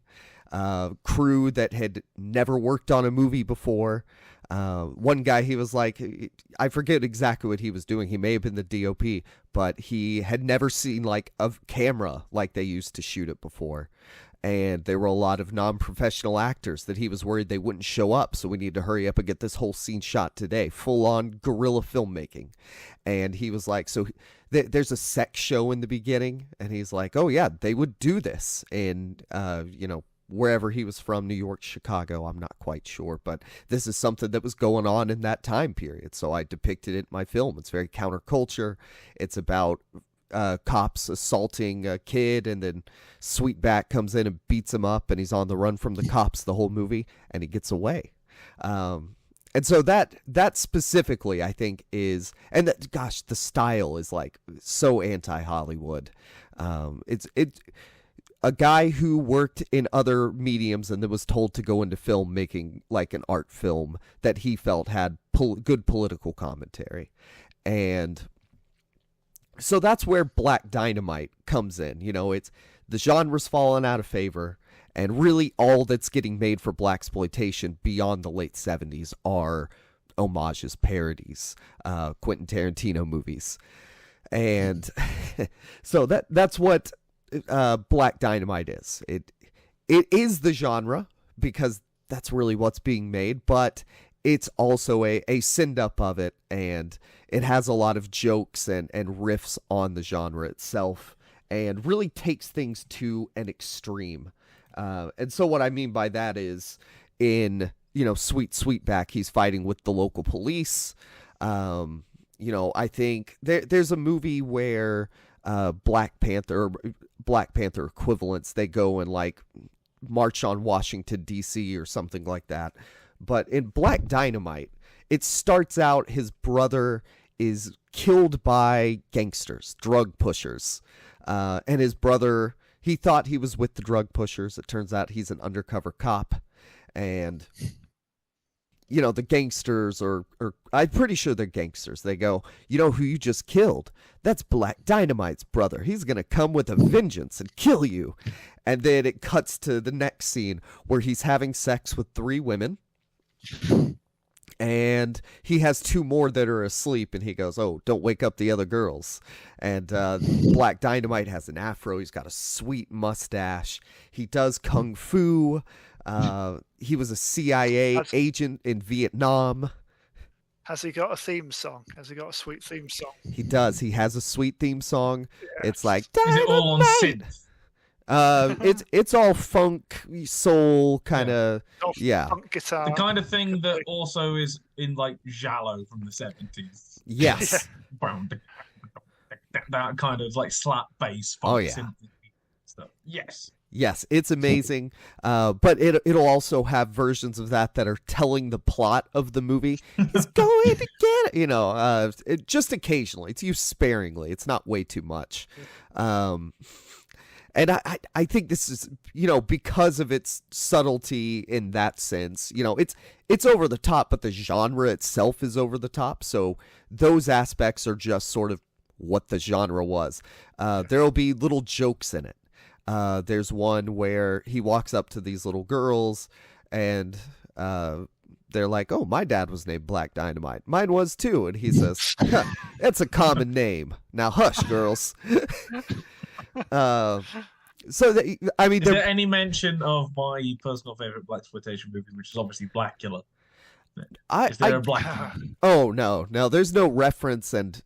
crew that had never worked on a movie before. One guy, he was I forget exactly what he was doing. He may have been the DOP, but he had never seen a camera like they used to shoot it before. And there were a lot of non-professional actors that he was worried they wouldn't show up, so we need to hurry up and get this whole scene shot today. Full-on guerrilla filmmaking. And he was there's a sex show in the beginning, and he's oh yeah, they would do this in, wherever he was from, New York, Chicago, I'm not quite sure, but this is something that was going on in that time period, so I depicted it in my film. It's very counterculture. It's about cops assaulting a kid, and then Sweetback comes in and beats him up, and he's on the run from the cops the whole movie, and he gets away. And so that specifically, I think, is, and that, gosh, the style is so anti-Hollywood. It's a guy who worked in other mediums and then was told to go into film making an art film that he felt had good political commentary. And so that's where Black Dynamite comes in. It's the genre's fallen out of favor, and really all that's getting made for blaxploitation beyond the late 70s are homages, parodies, Quentin Tarantino movies. And so that's what Black Dynamite is. It is the genre because that's really what's being made, but it's also a send-up of it, and it has a lot of jokes and riffs on the genre itself, and really takes things to an extreme. And so what I mean by that is, in, Sweet Sweetback, he's fighting with the local police. I think there's a movie where Black Panther equivalents, they go and march on Washington, D.C. or something like that. But in Black Dynamite, it starts out his brother is killed by gangsters, drug pushers. And his brother, he thought he was with the drug pushers. It turns out he's an undercover cop. And, the gangsters are I'm pretty sure they're gangsters. They go, who you just killed? That's Black Dynamite's brother. He's going to come with a vengeance and kill you. And then it cuts to the next scene where he's having sex with 3 women. And he has 2 more that are asleep, and he goes, "Oh, don't wake up the other girls." And Black Dynamite has an afro. He's got a sweet mustache. He does kung fu. He was a CIA agent in Vietnam. Has he got a theme song? Has he got a sweet theme song? He does. He has a sweet theme song. Yeah. It's like, Is it all on synth? It's all funk, soul kind of, yeah. Funk guitar. The kind of thing that also is in like Giallo from the 70s. Yes. That kind of like slap bass funk. Oh, yeah. Synth stuff. Yes. Yes, it's amazing. But it'll also have versions of that are telling the plot of the movie. He's going to get it, just occasionally. It's used sparingly. It's not way too much. And I think this is, because of its subtlety in that sense, it's over the top, but the genre itself is over the top. So those aspects are just sort of what the genre was. There'll be little jokes in it. There's one where he walks up to these little girls and they're like, "Oh, my dad was named Black Dynamite. Mine was too." And he says, "It's a common name. Now hush, girls." Is there any mention of my personal favorite blaxploitation movie, which is obviously Black Killer? Is there a Black Killer? Oh, no, there's no reference, and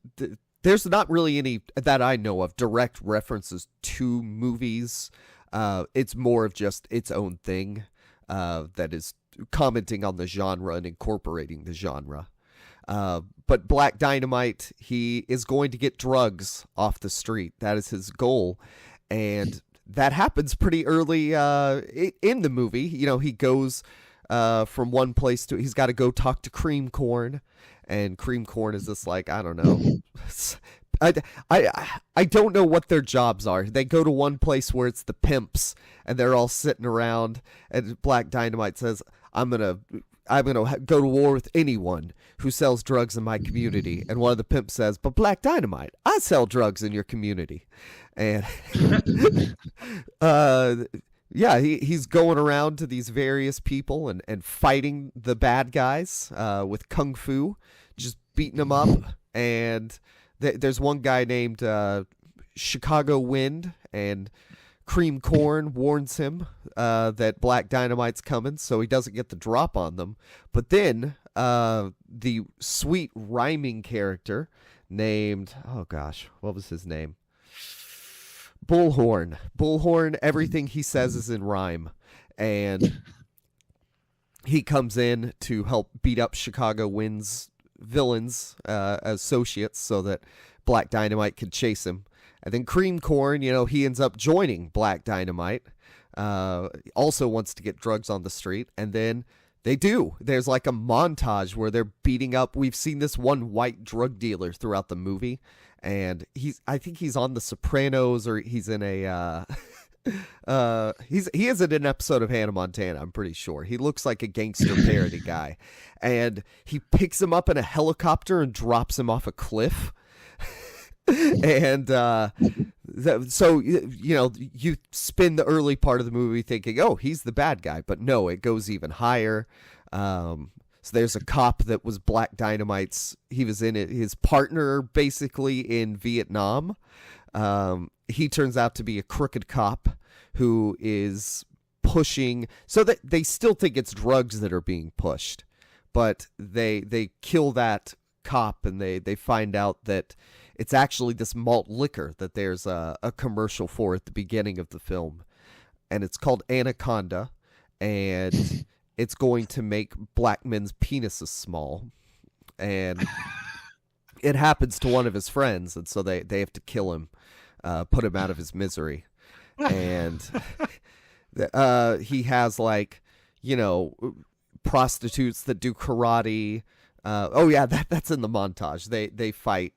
there's not really any that I know of direct references to movies. It's more of just its own thing that is commenting on the genre and incorporating the genre. But Black Dynamite, he is going to get drugs off the street. That is his goal. And that happens pretty early in the movie. He goes from one place to, he's got to go talk to Cream Corn. And Cream Corn is just like, I don't know. I don't know what their jobs are. They go to one place where it's the pimps and they're all sitting around. And Black Dynamite says, I'm gonna go to war with anyone who sells drugs in my community. And one of the pimps says, "But Black Dynamite, I sell drugs in your community." And he's going around to these various people and fighting the bad guys with kung fu, just beating them up. And there's one guy named Chicago Wind, and Cream Corn warns him that Black Dynamite's coming, so he doesn't get the drop on them. But then the sweet rhyming character named, oh gosh, what was his name? Bullhorn. Bullhorn, everything he says is in rhyme. And he comes in to help beat up Chicago Wind's villains, associates, so that Black Dynamite can chase him. And then Cream Corn, he ends up joining Black Dynamite. Also wants to get drugs on the street. And then they do. There's like a montage where they're beating up. We've seen this one white drug dealer throughout the movie. And I think he's on The Sopranos, or he's in a he is in an episode of Hannah Montana, I'm pretty sure. He looks like a gangster parody guy. And he picks him up in a helicopter and drops him off a cliff. And so you spend the early part of the movie thinking, oh, he's the bad guy, but no, it goes even higher. So there's a cop that was Black Dynamite's, he was in it, his partner basically in Vietnam. He turns out to be a crooked cop who is pushing, so that they still think it's drugs that are being pushed, but they kill that cop, and they find out that it's actually this malt liquor that there's a commercial for at the beginning of the film. And it's called Anaconda. And it's going to make black men's penises small. And it happens to one of his friends. And so they have to kill him, put him out of his misery. And he has prostitutes that do karate. That's in the montage. They fight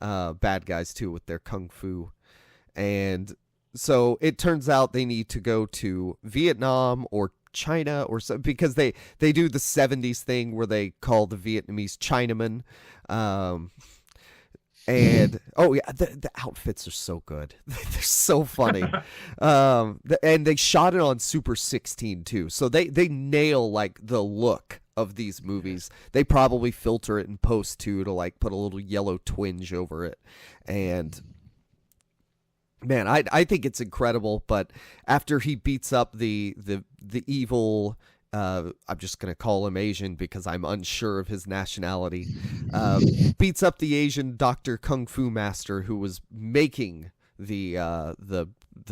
bad guys too with their kung fu. And so it turns out they need to go to Vietnam or China or so, because they do the 70s thing where they call the Vietnamese Chinaman. And oh yeah, the outfits are so good. They're so funny. And they shot it on Super 16 too, so they nail like the look of these movies. They probably filter it in post too to like put a little yellow twinge over it. And man, I think it's incredible. But after he beats up the evil, I'm just going to call him Asian because I'm unsure of his nationality, beats up the Asian Dr. Kung Fu Master who was making the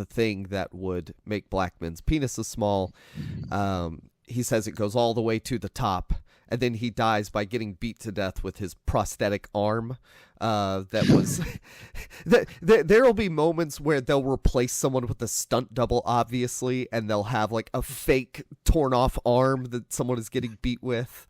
thing that would make black men's penises small. He says it goes all the way to the top, and then he dies by getting beat to death with his prosthetic arm. That was there'll be moments where they'll replace someone with a stunt double, obviously, and they'll have like a fake torn off arm that someone is getting beat with.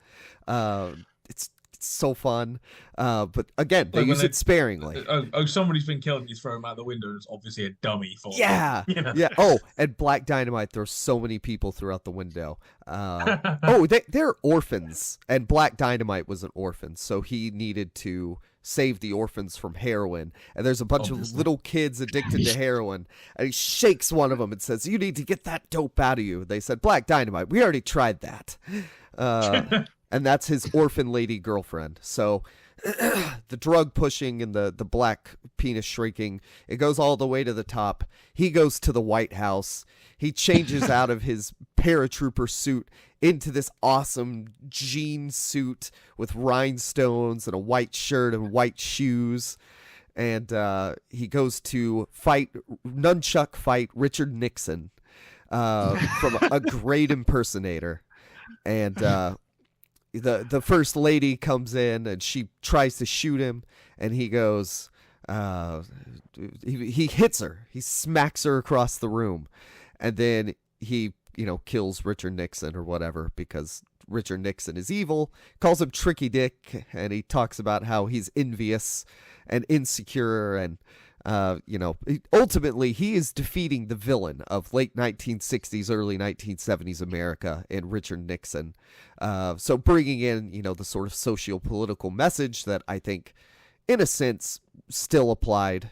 It's so fun. But again, they use it sparingly. Somebody's been killed and you throw him out the window. It's obviously a dummy for yeah, you know? Yeah. Oh, and Black Dynamite throws so many people throughout the window. They're orphans, and Black Dynamite was an orphan, so he needed to save the orphans from heroin. And there's a bunch of little kids addicted to heroin, and he shakes one of them and says, "You need to get that dope out of you." They said, "Black Dynamite, we already tried that." And that's his orphan lady girlfriend. So the drug pushing and the black penis shrinking, it goes all the way to the top. He goes to the White House. He changes out of his paratrooper suit into this awesome jean suit with rhinestones and a white shirt and white shoes. And he goes to nunchuck fight Richard Nixon from a great impersonator. And the first lady comes in and she tries to shoot him, and he goes, he hits her. He smacks her across the room. And then he, kills Richard Nixon or whatever, because Richard Nixon is evil, calls him Tricky Dick, and he talks about how he's envious and insecure, and ultimately he is defeating the villain of late 1960s, early 1970s America in Richard Nixon. So bringing in, the sort of socio-political message that I think, in a sense, still applied.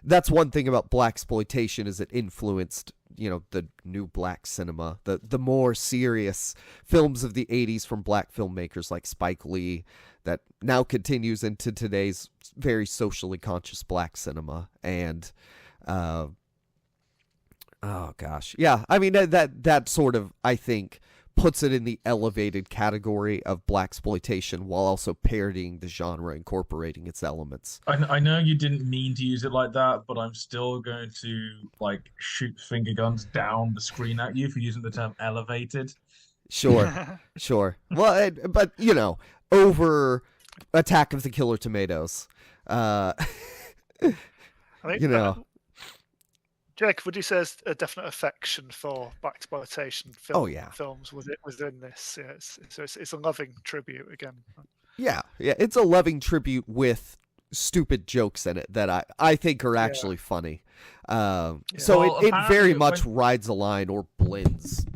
That's one thing about blaxploitation, is it influenced, the new black cinema, the more serious films of the 80s from black filmmakers like Spike Lee, that now continues into today's very socially conscious black cinema. And oh gosh, yeah, I mean that sort of, I think, puts it in the elevated category of blaxploitation while also parodying the genre, incorporating its elements. I know you didn't mean to use it like that, but I'm still going to shoot finger guns down the screen at you for using the term elevated. Sure. Well, but over Attack of the Killer Tomatoes. Jake, would you say there's a definite affection for blaxploitation films within this? Yeah, it's a loving tribute again. Yeah, it's a loving tribute with stupid jokes in it that I think are actually funny. So it very much rides a line or blends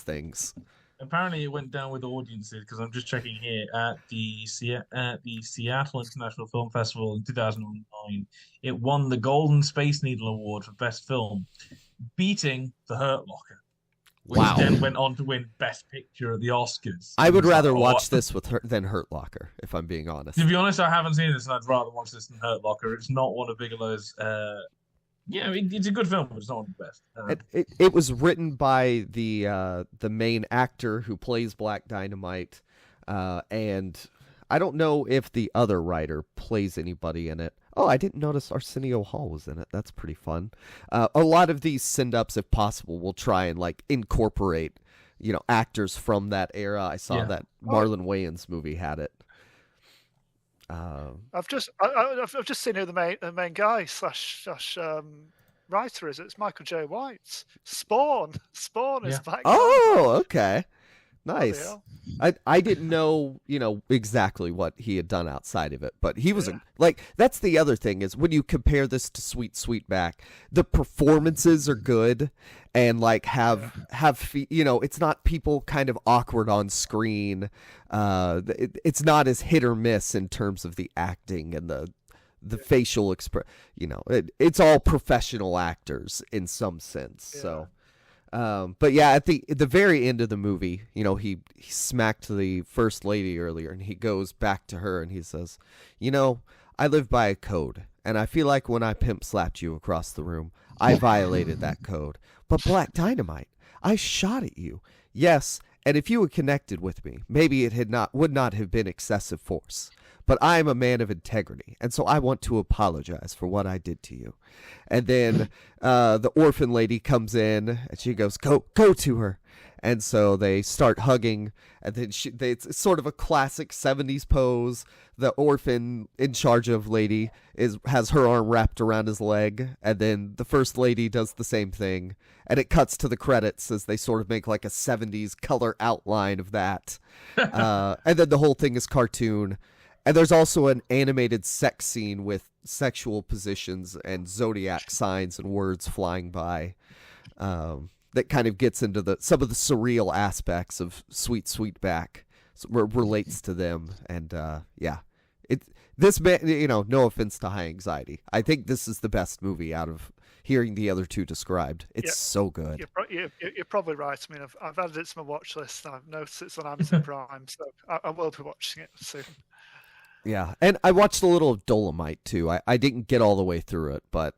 things. Apparently, it went down with audiences, because I'm just checking here at the Seattle International Film Festival in 2009. It won the Golden Space Needle Award for Best Film, beating The Hurt Locker, which then went on to win Best Picture at the Oscars. I would rather watch this than Hurt Locker, if I'm being honest. To be honest, I haven't seen this, and I'd rather watch this than Hurt Locker. It's not one of Bigelow's. It's a good film, but it's not one of the best. It was written by the main actor who plays Black Dynamite, and I don't know if the other writer plays anybody in it. Oh, I didn't notice Arsenio Hall was in it. That's pretty fun. A lot of these send-ups, if possible, will try and incorporate, actors from that era. I saw that Marlon Wayans movie had it. I've just seen who the main guy slash writer is. It's Michael J. White. Spawn is back. Oh, okay, nice. I didn't know exactly what he had done outside of it, but he was that's the other thing, is when you compare this to Sweetback, the performances are good and have it's not people kind of awkward on screen. It's not as hit or miss in terms of the acting and the facial it's all professional actors in some sense. Yeah. So but yeah, at the very end of the movie, he smacked the first lady earlier, and he goes back to her and he says, I live by a code, and I feel like when I pimp slapped you across the room, I violated that code. But Black Dynamite, I shot at you. Yes, and if you had connected with me, maybe it would not have been excessive force. But I am a man of integrity, and so I want to apologize for what I did to you. And then the orphan lady comes in, and she goes, go to her. And so they start hugging, and then it's sort of a classic 70s pose. The orphan in charge of lady has her arm wrapped around his leg, and then the first lady does the same thing. And it cuts to the credits as they sort of make like a 70s color outline of that. And then the whole thing is cartoon. And there's also an animated sex scene with sexual positions and zodiac signs and words flying by that kind of gets into some of the surreal aspects of Sweet Sweetback, relates to them. And this man, no offense to High Anxiety, I think this is the best movie out of hearing the other two described. It's so good. You're probably right. I mean, I've added it to my watch list. I've noticed it's on Amazon Prime, so I will be watching it soon. Yeah, and I watched a little of Dynamite too. I didn't get all the way through it, but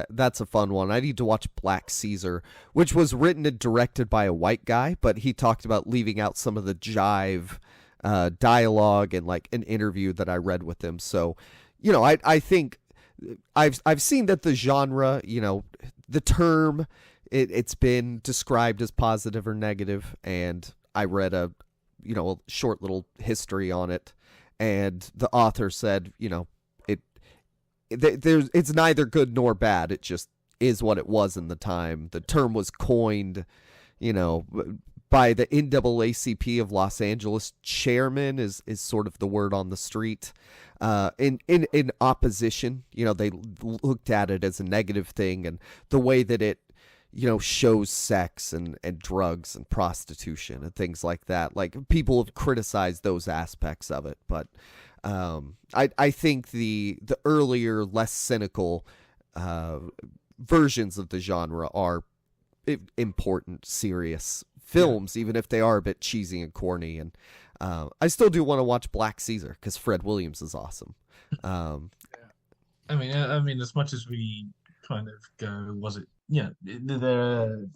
that's a fun one. I need to watch Black Caesar, which was written and directed by a white guy, but he talked about leaving out some of the jive dialogue and like an interview that I read with him. So, I think I've seen that the genre, the term, it's been described as positive or negative, and I read a short little history on it. And the author said, it's neither good nor bad. It just is what it was in the time. The term was coined, by the NAACP of Los Angeles. Chairman is sort of the word on the street. In opposition, they looked at it as a negative thing, and the way that it shows sex and drugs and prostitution and things like that. Like, people have criticized those aspects of it, but I think the earlier, less cynical versions of the genre are important, serious films, even if they are a bit cheesy and corny. And I still do want to watch Black Caesar because Fred Williams is awesome. I mean, as much as we kind of go, was it? There are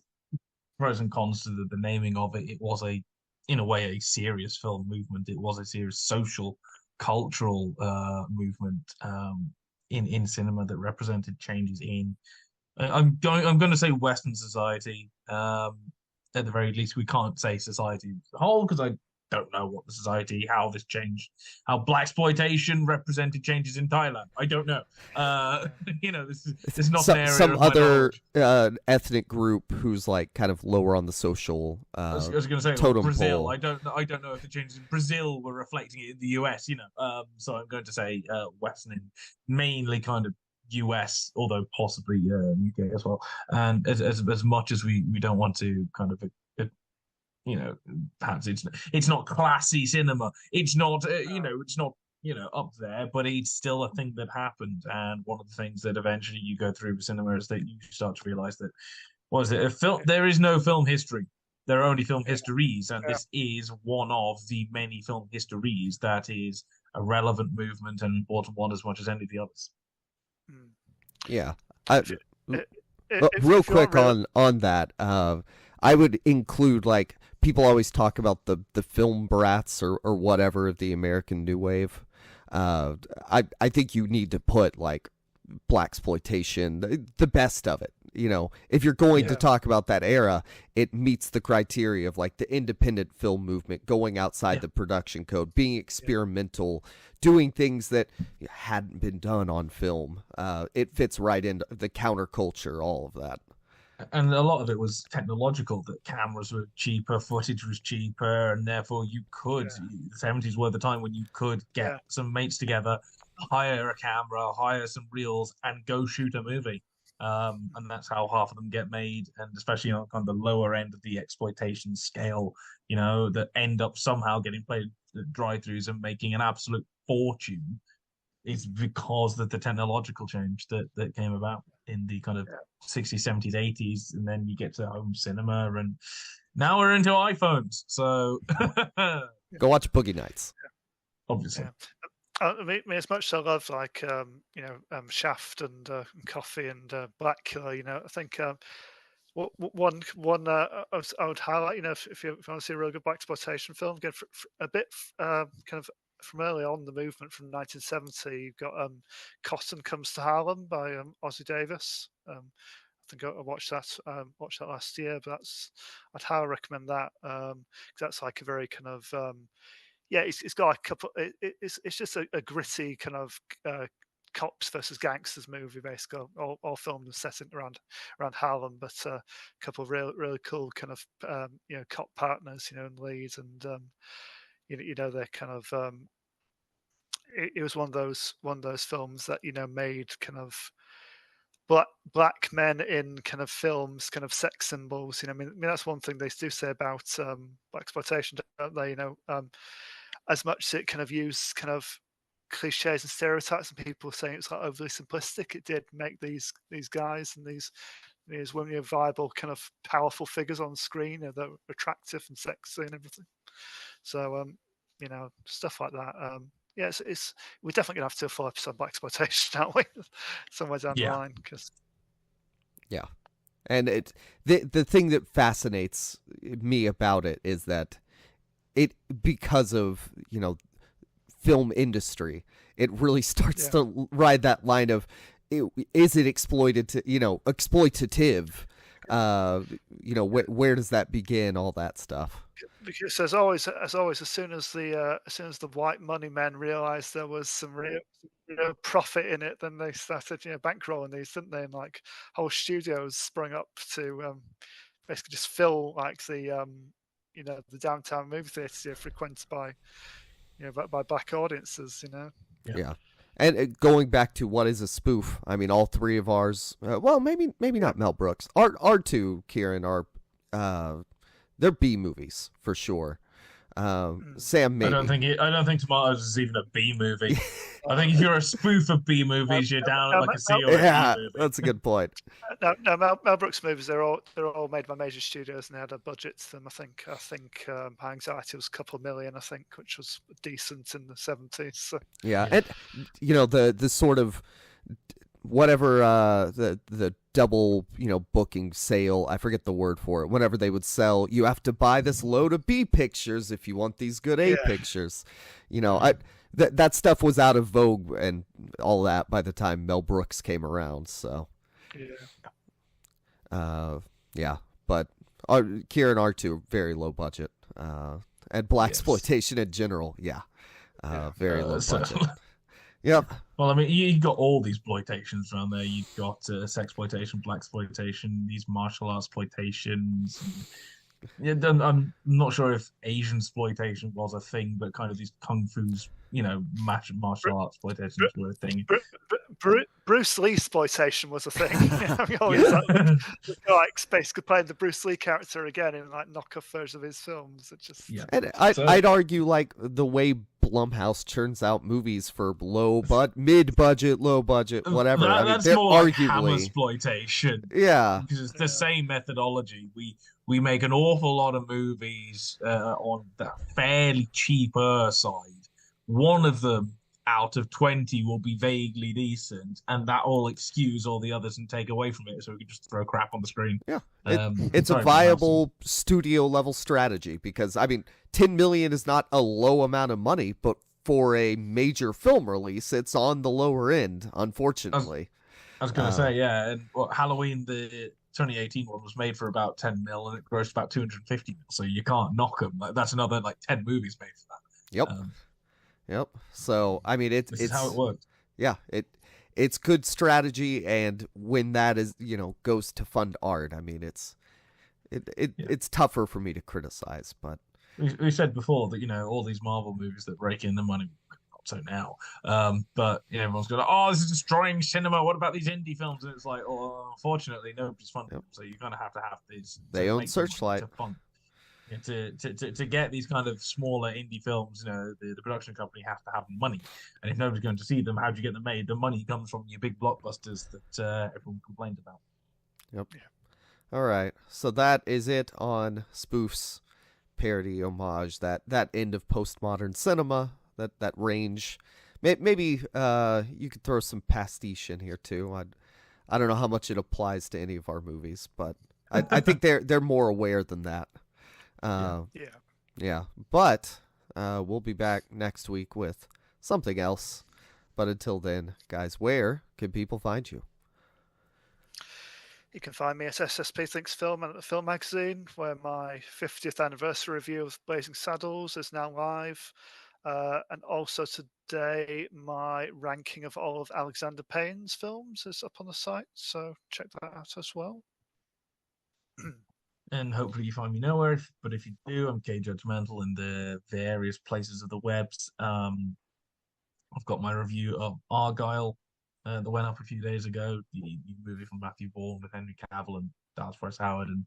pros and cons to the naming of it. It was in a way, a serious film movement. It was a serious social, cultural movement in cinema that represented changes in. I'm going to say Western society. At the very least, we can't say society as a whole because I don't know what the society, how this changed, how blaxploitation represented changes in Thailand. I don't know. This is not an area some of my other ethnic group who's like kind of lower on the social I was going to say totem Brazil. pole. I don't know if the changes in Brazil were reflecting it in the US. So I'm going to say Western, and mainly kind of US, although possibly UK as well. And as much as we don't want to kind of perhaps it's not classy cinema. It's not it's not up there, but it's still a thing that happened. And one of the things that eventually you go through with cinema is that you start to realize that there is no film history. There are only film histories, and this is one of the many film histories that is a relevant movement and important one as much as any of the others. Yeah. Real quick on that, I would include, like, people always talk about the film brats or whatever of the American New Wave. I think you need to put, like, blaxploitation, the best of it. If you're going to talk about that era, it meets the criteria of, like, the independent film movement, going outside the production code, being experimental, doing things that hadn't been done on film. It fits right into the counterculture, all of that. And a lot of it was technological, that cameras were cheaper, footage was cheaper, and therefore you could, the 70s were the time when you could get some mates together, hire a camera, hire some reels, and go shoot a movie. And that's how half of them get made, and especially on kind of the lower end of the exploitation scale, that end up somehow getting played at drive-thrus and making an absolute fortune. is because of the technological change that came about in the kind of 60s, 70s, 80s, and then you get to home cinema, and now we're into iPhones. So Go watch Boogie Nights. Obviously. Yeah. I mean, as much as I love Shaft and Coffee and Blackula, I think one I would highlight, if you want to see a really good blaxploitation film, again, for a bit kind of from early on the movement from 1970, you've got Cotton Comes to Harlem by Ossie Davis. I think I watched that last year, but I'd highly recommend that, because that's like a very kind of it's got like a couple. It's just a gritty kind of cops versus gangsters movie, basically, all filmed and set around Harlem, but a couple of really cool kind of cop partners, and leads, and they're kind of it was one of those films that made kind of black men in kind of films, kind of sex symbols. I mean that's one thing they do say about blaxploitation, don't they? As much as it kind of used kind of cliches and stereotypes, and people saying it's like overly simplistic, it did make these guys and these women viable, kind of powerful figures on screen that were attractive and sexy and everything. So stuff like that. It's we're definitely gonna have to do a full episode on blaxploitation, aren't we? Somewhere down the line, because and the thing that fascinates me about it is that because of film industry, it really starts to ride that line of is it exploitative? Where does that begin? All that stuff. Because as always, as soon as the white money men realized there was some real profit in it, then they started bankrolling these, didn't they? And like whole studios sprung up to basically just fill like the the downtown movie theaters frequented by by black audiences. Yeah. And going back to what is a spoof, I mean, all three of ours, well, maybe not Mel Brooks. Our two, Kieran, are they're B movies for sure. Sam, maybe. I don't think Tomatoes is even a B movie. I think if you're a spoof of B movies, you're down at like a C or a B movie. That's a good point. No, Mel Brooks movies, they're all made by major studios, and they had a budget to them. I think High Anxiety was a couple of million, I think, which was decent in the 70s. So. Yeah, and the sort of whatever the double booking sale, I forget the word for it, whenever they would sell, you have to buy this load of B pictures if you want these good A pictures. That stuff was out of vogue and all that by the time Mel Brooks came around, so but Kieran, R2 very low budget, and blaxploitation in general, very low budget. Yep. Well, I mean, you got all these exploitations around there. You've got sexploitation, blaxploitation, these martial arts exploitations. I'm not sure if Asian exploitation was a thing, but kind of these kung fu's, martial arts exploitations were a thing. Bruce Lee exploitation was a thing. Like basically playing the Bruce Lee character again in like knockoff versions of his films. It just and I'd argue like the way Blumhouse churns out movies for mid-budget, low budget, whatever. That's more like ham exploitation. Yeah, because it's the same methodology. We make an awful lot of movies on the fairly cheaper side. One of them out of 20 will be vaguely decent, and that will excuse all the others and take away from it, so we can just throw crap on the screen. Yeah, it's a viable studio-level strategy, because, I mean, $10 million is not a low amount of money, but for a major film release, it's on the lower end, unfortunately. I was going to say, and Halloween, the 2018 one, was made for about 10 mil, and it grossed about 250 mil, so you can't knock them. That's another, 10 movies made for that. Yep. Yep. So I mean, it's how it works. Yeah, it's good strategy, and when that is goes to fund art, I mean, it's tougher for me to criticize. But we said before that all these Marvel movies that rake in the money, not so now. But everyone's going, oh, this is destroying cinema. What about these indie films? And it's like, oh, unfortunately, nobody's funding them, so you're going to have these. They own Searchlight. Yeah, to get these kind of smaller indie films, the production company has to have money, and if nobody's going to see them, how do you get them made? The money comes from your big blockbusters that everyone complained about. Yep. Yeah. All right. So that is it on spoofs, parody, homage. That end of postmodern cinema. That range. Maybe you could throw some pastiche in here too. I don't know how much it applies to any of our movies, but I think they're more aware than that. Yeah. But we'll be back next week with something else. But until then, guys, where can people find you? You can find me at SSP Thinks Film and at the Film Magazine, where my 50th anniversary review of Blazing Saddles is now live. And also today, my ranking of all of Alexander Payne's films is up on the site, so check that out as well. And hopefully you find me nowhere, but if you do, I'm Judgmental in the various places of the webs. I've got my review of Argyle that went up a few days ago, the movie from Matthew Vaughn with Henry Cavill and Dallas Forrest Howard, and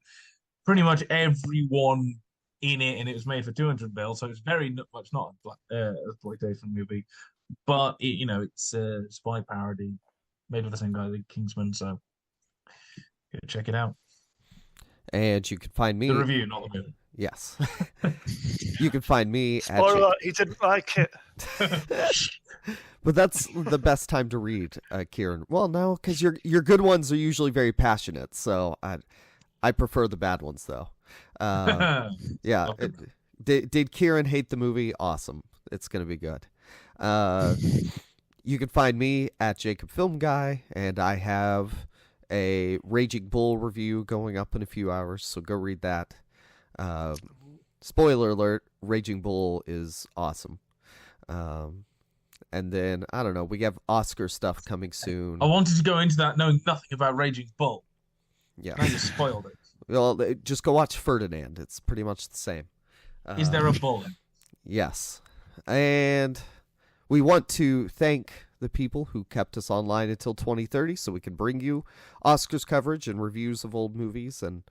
pretty much everyone in it, and it was made for $200 million, so it's very much not a exploitation movie, but it's a spy parody made by the same guy that did Kingsman, so go check it out. And you can find me. The review, not the movie. Yes. You can find me Spoiler, he didn't like it. But that's the best time to read, Kieran. Well, no, because your good ones are usually very passionate, so I prefer the bad ones, though. Yeah. Did Kieran hate the movie? Awesome. It's going to be good. You can find me at Jacob Film Guy, and I have a Raging Bull review going up in a few hours, so go read that. Spoiler alert, Raging Bull is awesome. And then, I don't know, we have Oscar stuff coming soon. I wanted to go into that knowing nothing about Raging Bull. Yeah. Now you spoiled it. Well, just go watch Ferdinand. It's pretty much the same. Is there a bull? Yes. And we want to thank the people who kept us online until 2030 so we can bring you Oscars coverage and reviews of old movies and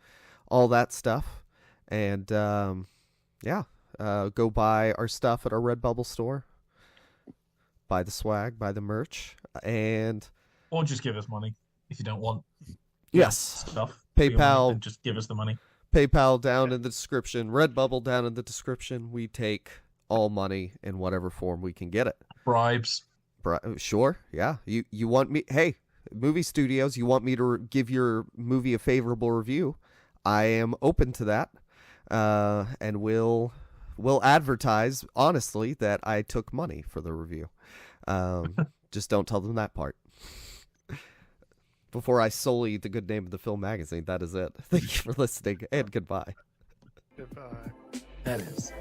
all that stuff. And, go buy our stuff at our Redbubble store. Buy the swag, buy the merch, or just give us money if you don't want stuff. PayPal, and just give us the money. PayPal down in the description, Redbubble down in the description. We take all money in whatever form we can get it. Bribes. Sure, yeah. You want me? Hey, movie studios, you want me to give your movie a favorable review? I am open to that, and we'll advertise honestly that I took money for the review. Just don't tell them that part. Before I sully the good name of the Film Magazine, that is it. Thank you for listening, and goodbye. Goodbye. That is